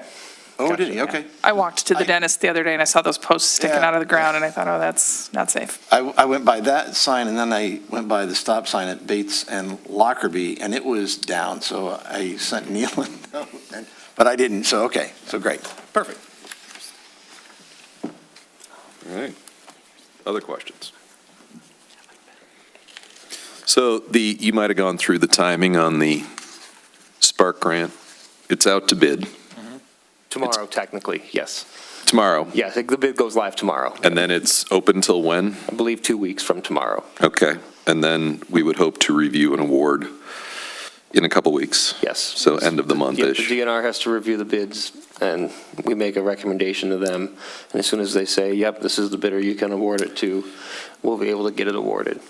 Oh, did he? Okay. I walked to the dentist the other day and I saw those posts sticking Yeah. out of the ground and I thought, oh, that's not safe. I went by that sign, and then I went by the stop sign at Bates and Lockerbie, and it was down, so I sent Neil a note, but I didn't, so, okay, so great, perfect. All right. Other questions? So you might have gone through the timing on the Spark grant. It's out to bid Tomorrow, technically, yes. tomorrow, Yes, the bid goes live tomorrow. and then it's open till when? I believe 2 weeks from tomorrow. Okay. And then we would hope to review an award in a couple weeks. Yes. So end of the Yep, the month-ish. DNR has to review the bids, and we make a recommendation to them. And as soon as they say, yep, this is the bidder you can award it to, we'll be able to get it awarded.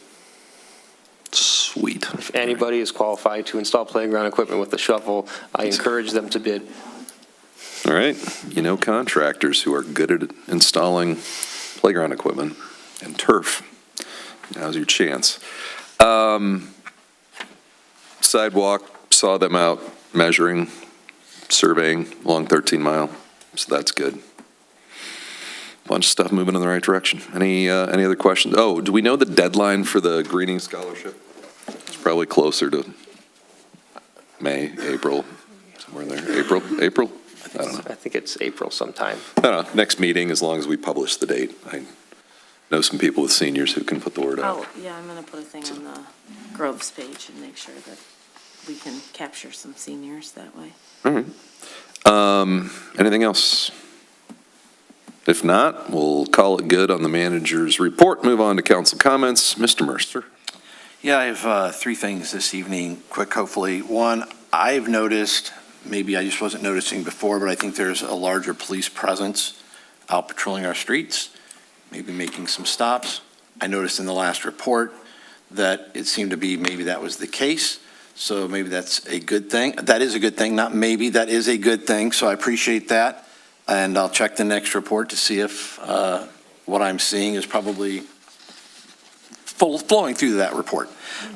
Sweet. If anybody is qualified to install playground equipment with a shovel, I encourage them to bid. All right. You know contractors who are good at installing playground equipment and turf. Now's your chance. Sidewalk, saw them out measuring, surveying along 13 Mile, so that's good. Bunch of stuff moving in the right direction. Any other questions? Oh, do we know the deadline for the greening scholarship? It's probably closer to May, April, somewhere there. April? I don't know. I think it's April sometime. I don't know, next meeting, as long as we publish the date. I know some people with seniors who can put the word out. Oh, yeah, I'm going to put a thing on the Groves page and make sure that we can capture some seniors that way. All right. Anything else? If not, we'll call it good on the manager's report. Move on to council comments. Mr. Mercer. Yeah, I have three things this evening, quick hopefully. One, I've noticed, maybe I just wasn't noticing before, but I think there's a larger police presence out patrolling our streets, maybe making some stops. I noticed in the last report that it seemed to be maybe that was the case, so maybe that's a good thing. That is a good thing, not maybe, that is a good thing, so I appreciate that. And I'll check the next report to see if what I'm seeing is probably flowing through that report.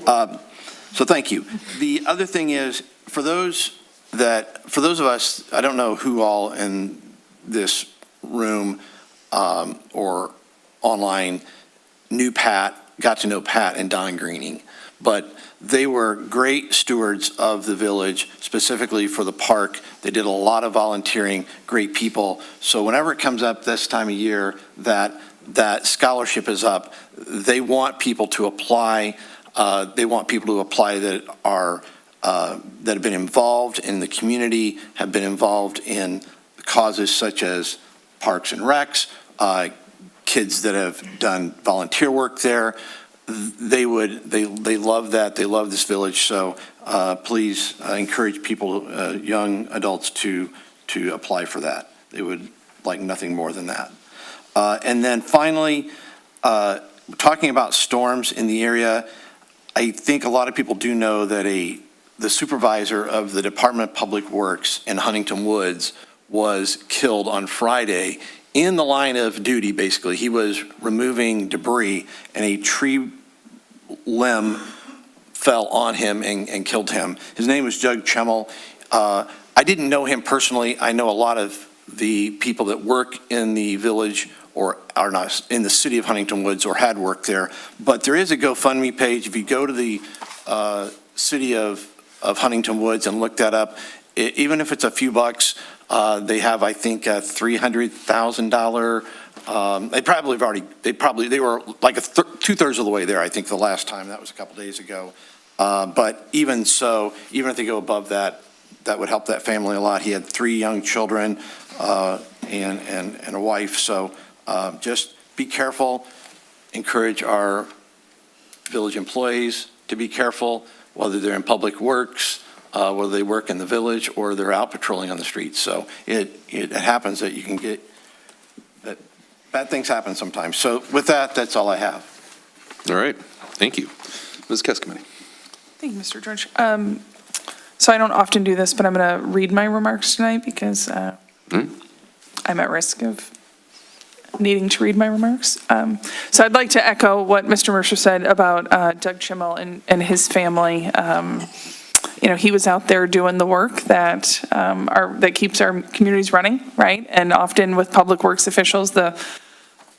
So thank you. The other thing is, for those of us, I don't know who all in this room or online knew Pat, got to know Pat and Don Greening, but they were great stewards of the village, specifically for the park. They did a lot of volunteering, great people. So whenever it comes up this time of year that scholarship is up, they want people to apply. They want people to apply that have been involved in the community, have been involved in causes such as Parks and Recs, kids that have done volunteer work there. They love that. They love this village. So please encourage people, young adults, to apply for that. They would like nothing more than that. And then finally, talking about storms in the area, I think a lot of people do know that the supervisor of the Department of Public Works in Huntington Woods was killed on Friday in the line of duty, basically. He was removing debris, and a tree limb fell on him and killed him. His name was Doug Chemmel. I didn't know him personally. I know a lot of the people that work in the village or are not in the city of Huntington Woods or had worked there. But there is a GoFundMe page. If you go to the city of Huntington Woods and look that up, even if it's a few bucks, they have, I think, a $300,000. They were like two-thirds of the way there, I think, the last time. That was a couple days ago. But even so, even if they go above that, that would help that family a lot. He had 3 young children and a wife. So just be careful. Encourage our village employees to be careful, whether they're in public works, whether they work in the village or they're out patrolling on the streets. So it happens that you can get, that bad things happen sometimes. So with that, that's all I have. All right, thank you. Ms. Keskamany. Thank you, Mr. George. So I don't often do this, but I'm going to read my remarks tonight because I'm at risk of needing to read my remarks. So I'd like to echo what Mr. Mercer said about Doug Chemmel and his family. He was out there doing the work that keeps our communities running, right? And often with public works officials, the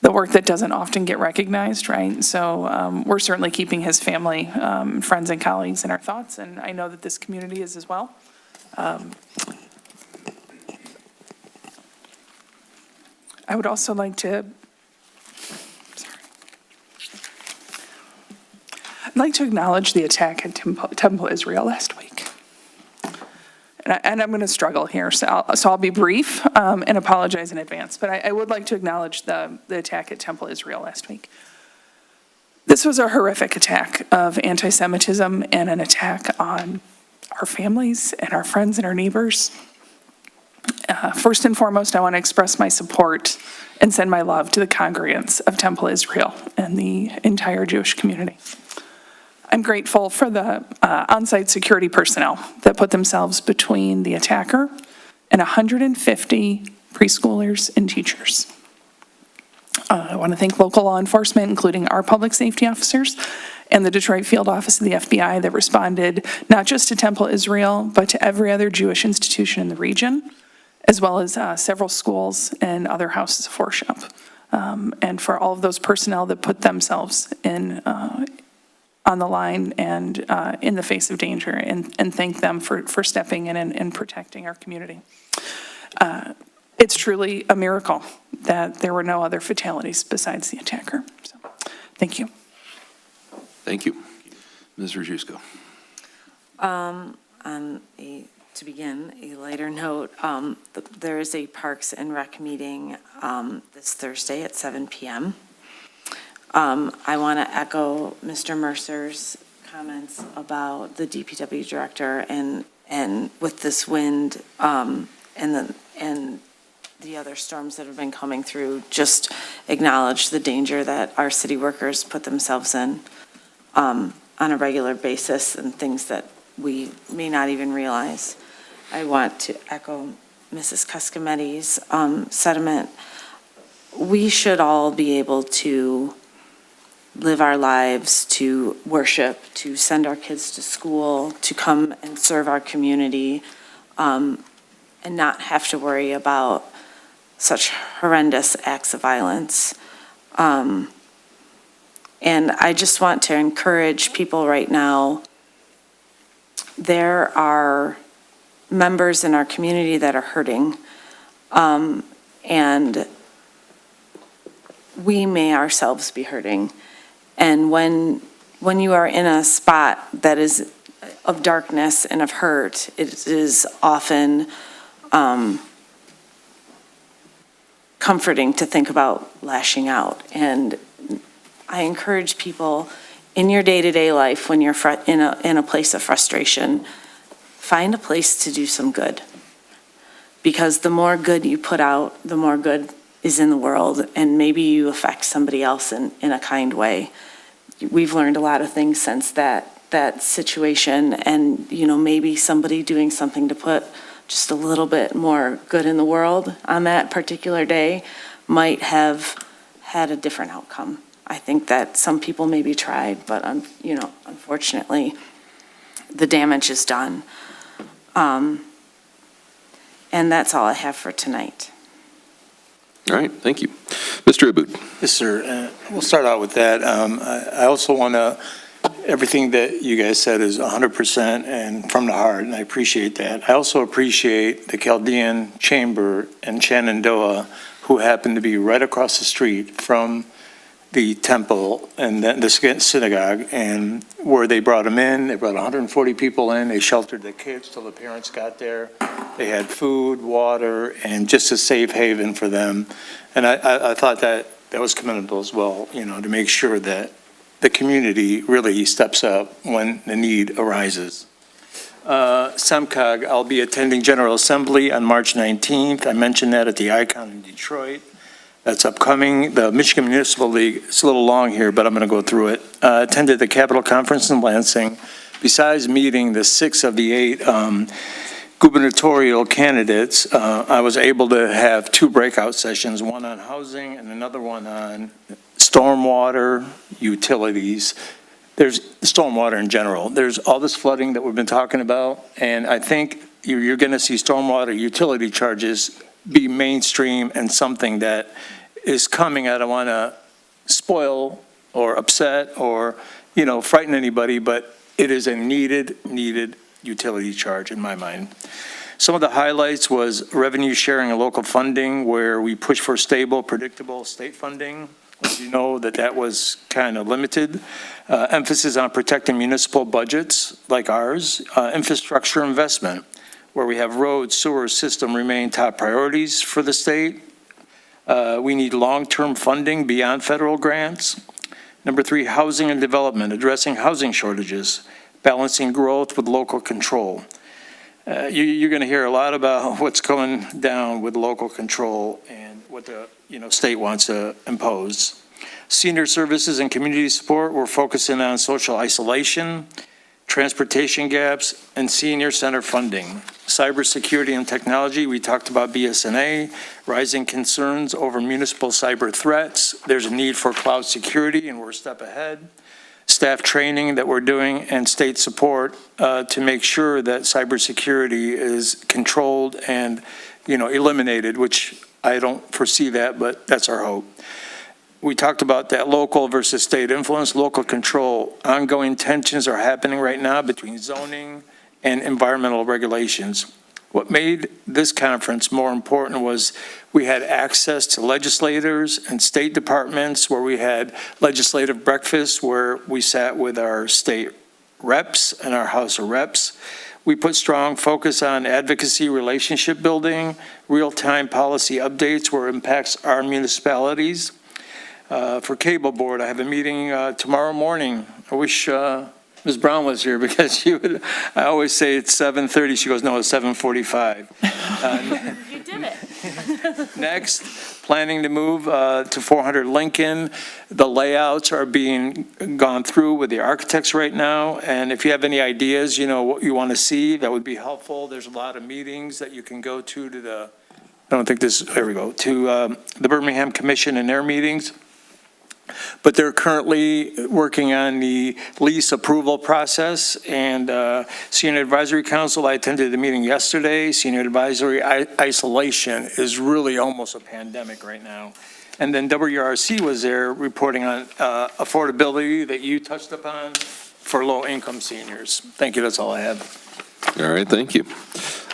work that doesn't often get recognized, right? So we're certainly keeping his family, friends and colleagues in our thoughts, and I know that this community is as well. I would also like to, I'd like to acknowledge the attack at Temple Israel last week. And I'm going to struggle here, so I'll be brief and apologize in advance. But I would like to acknowledge the attack at Temple Israel last week. This was a horrific attack of anti-Semitism and an attack on our families and our friends and our neighbors. First and foremost, I want to express my support and send my love to the congregants of Temple Israel and the entire Jewish community. I'm grateful for the on-site security personnel that put themselves between the attacker and 150 preschoolers and teachers. I want to thank local law enforcement, including our public safety officers, and the Detroit Field Office of the FBI that responded not just to Temple Israel, but to every other Jewish institution in the region, as well as several schools and other houses of worship. And for all of those personnel that put themselves on the line and in the face of danger, and thank them for stepping in and protecting our community. It's truly a miracle that there were no other fatalities besides the attacker. So, thank you. Thank you. Ms. Rajewsko. To begin, a lighter note, there is a Parks and Rec meeting this Thursday at 7 p.m. I want to echo Mr. Mercer's comments about the DPW director and with this wind and the other storms that have been coming through, just acknowledge the danger that our city workers put themselves in on a regular basis and things that we may not even realize. I want to echo Mrs. Cuscometti's sentiment. We should all be able to live our lives, to worship, to send our kids to school, to come and serve our community, and not have to worry about such horrendous acts of violence. And I just want to encourage people right now. There are members in our community that are hurting, and we may ourselves be hurting. And when you are in a spot that is of darkness and of hurt, it is often comforting to think about lashing out. And I encourage people in your day-to-day life, when you're in a place of frustration, find a place to do some good. Because the more good you put out, the more good is in the world, and maybe you affect somebody else in a kind way. We've learned a lot of things since that situation, and maybe somebody doing something to put just a little bit more good in the world on that particular day might have had a different outcome. I think that some people maybe tried, but unfortunately, the damage is done. And that's all I have for tonight. All right, thank you. Mr. Aboud. Yes, sir. We'll start out with that. I also want to, everything that you guys said is 100% and from the heart, and I appreciate that. I also appreciate the Chaldean Chamber in Shenandoah, who happen to be right across the street from the temple and the synagogue, and where they brought them in. They brought 140 people in. They sheltered the kids till the parents got there. They had food, water, and just a safe haven for them. And I thought that was commendable as well, to make sure that the community really steps up when the need arises. SEMCOG, I'll be attending General Assembly on March 19th. I mentioned that at the Icon in Detroit. That's upcoming. The Michigan Municipal League, it's a little long here, but I'm going to go through it. Attended the Capitol Conference in Lansing. Besides meeting the 6 of the 8 gubernatorial candidates, I was able to have 2 breakout sessions, one on housing and another one on stormwater utilities. There's stormwater in general. There's all this flooding that we've been talking about, and I think you're going to see stormwater utility charges be mainstream and something that is coming. I don't want to spoil or upset or, frighten anybody, but it is a needed utility charge in my mind. Some of the highlights was revenue sharing and local funding, where we push for stable, predictable state funding. As you know, that was kind of limited. Emphasis on protecting municipal budgets like ours. Infrastructure investment, where we have roads, sewer system remain top priorities for the state. We need long-term funding beyond federal grants. Number 3, housing and development, addressing housing shortages, balancing growth with local control. You're going to hear a lot about what's going down with local control and what the state wants to impose. Senior services and community support, we're focusing on social isolation, transportation gaps, and senior center funding. Cybersecurity and technology, we talked about BS&A, rising concerns over municipal cyber threats. There's a need for cloud security, and we're a step ahead. staff training that we're doing and state support to make sure that cybersecurity is controlled and, eliminated, which I don't foresee that, but that's our hope. We talked about that local versus state influence, local control. Ongoing tensions are happening right now between zoning and environmental regulations. What made this conference more important was we had access to legislators and state departments, where we had legislative breakfasts where we sat with our state reps and our House of Reps. We put strong focus on advocacy, relationship building, real-time policy updates where it impacts our municipalities. For Cable Board, I have a meeting tomorrow morning. I wish Ms. Brown was here, because I always say it's 7:30. She goes, no, it's 7:45. You did it. Next, planning to move to 400 Lincoln. The layouts are being gone through with the architects right now, and if you have any ideas, what you want to see, that would be helpful. There's a lot of meetings that you can go to the, there we go, to the Birmingham Commission and their meetings. But they're currently working on the lease approval process, and Senior Advisory Council, I attended the meeting yesterday. Senior Advisory isolation is really almost a pandemic right now. And then WRC was there reporting on affordability that you touched upon for low-income seniors. Thank you, that's all I have. All right, thank you.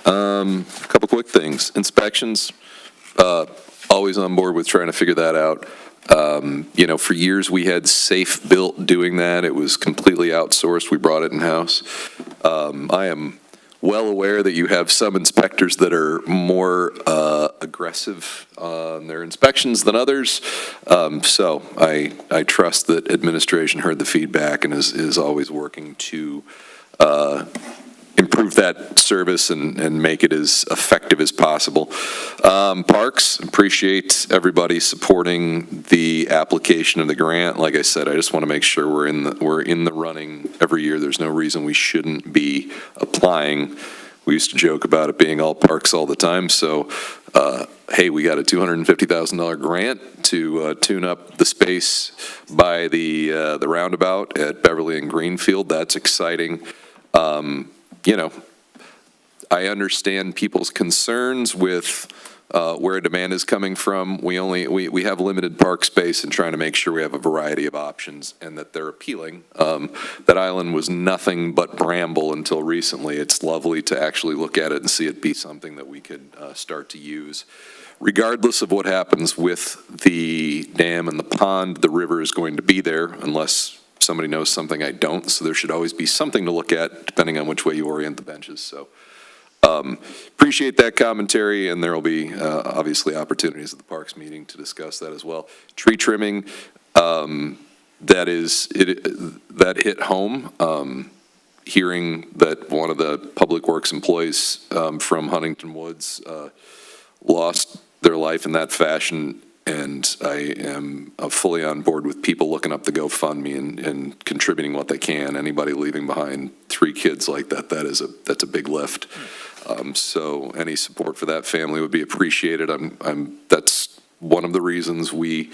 A couple quick things. Inspections, always on board with trying to figure that out. For years we had Safe Built doing that. It was completely outsourced. We brought it in-house. I am well aware that you have some inspectors that are more aggressive on their inspections than others. So I trust that administration heard the feedback and is always working to improve that service and make it as effective as possible. Parks, appreciate everybody supporting the application of the grant. Like I said, I just want to make sure we're in the running every year. There's no reason we shouldn't be applying. We used to joke about it being all parks all the time. So, hey, we got a $250,000 grant to tune up the space by the roundabout at Beverly and Greenfield. That's exciting. I understand people's concerns with where demand is coming from. We have limited park space and trying to make sure we have a variety of options and that they're appealing. That island was nothing but bramble until recently. It's lovely to actually look at it and see it be something that we could start to use. Regardless of what happens with the dam and the pond, the river is going to be there unless somebody knows something I don't, so there should always be something to look at depending on which way you orient the benches. So appreciate that commentary, and there will be obviously opportunities at the Parks meeting to discuss that as well. Tree trimming, that hit home. Hearing that one of the Public Works employees from Huntington Woods lost their life in that fashion. And I am fully on board with people looking up the GoFundMe and contributing what they can. Anybody leaving behind 3 kids like that's a big lift. So any support for that family would be appreciated. That's one of the reasons we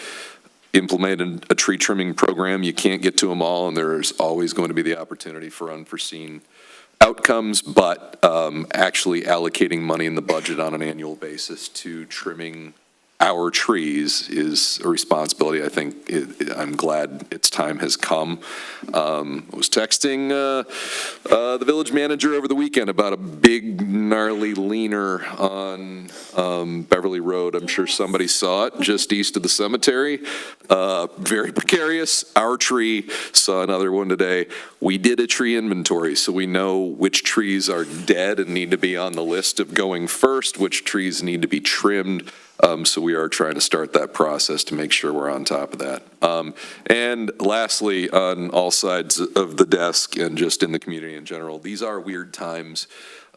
implemented a tree trimming program. You can't get to them all, and there's always going to be the opportunity for unforeseen outcomes, but actually allocating money in the budget on an annual basis to trimming our trees is a responsibility. I think I'm glad its time has come. I was texting the village manager over the weekend about a big gnarly leaner on Beverly Road. I'm sure somebody saw it just east of the cemetery. Very precarious. Our tree, saw another one today. We did a tree inventory, so we know which trees are dead and need to be on the list of going first, which trees need to be trimmed. So we are trying to start that process to make sure we're on top of that. And lastly, on all sides of the desk and just in the community in general, these are weird times.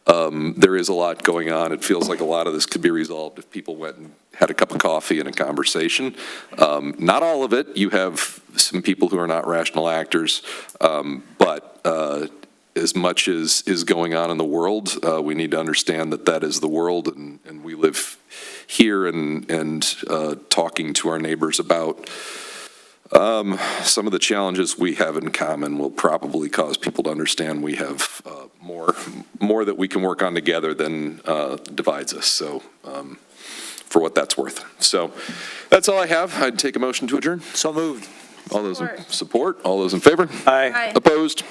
There is a lot going on. It feels like a lot of this could be resolved if people went and had a cup of coffee and a conversation. Not all of it. You have some people who are not rational actors, but as much as is going on in the world, we need to understand that that is the world, and we live here and talking to our neighbors about Some of the challenges we have in common will probably cause people to understand we have more that we can work on together than divides us, so for what that's worth. So that's all I have. I'd take a motion to adjourn. So moved. All those in support, all those in favor? Aye. Opposed?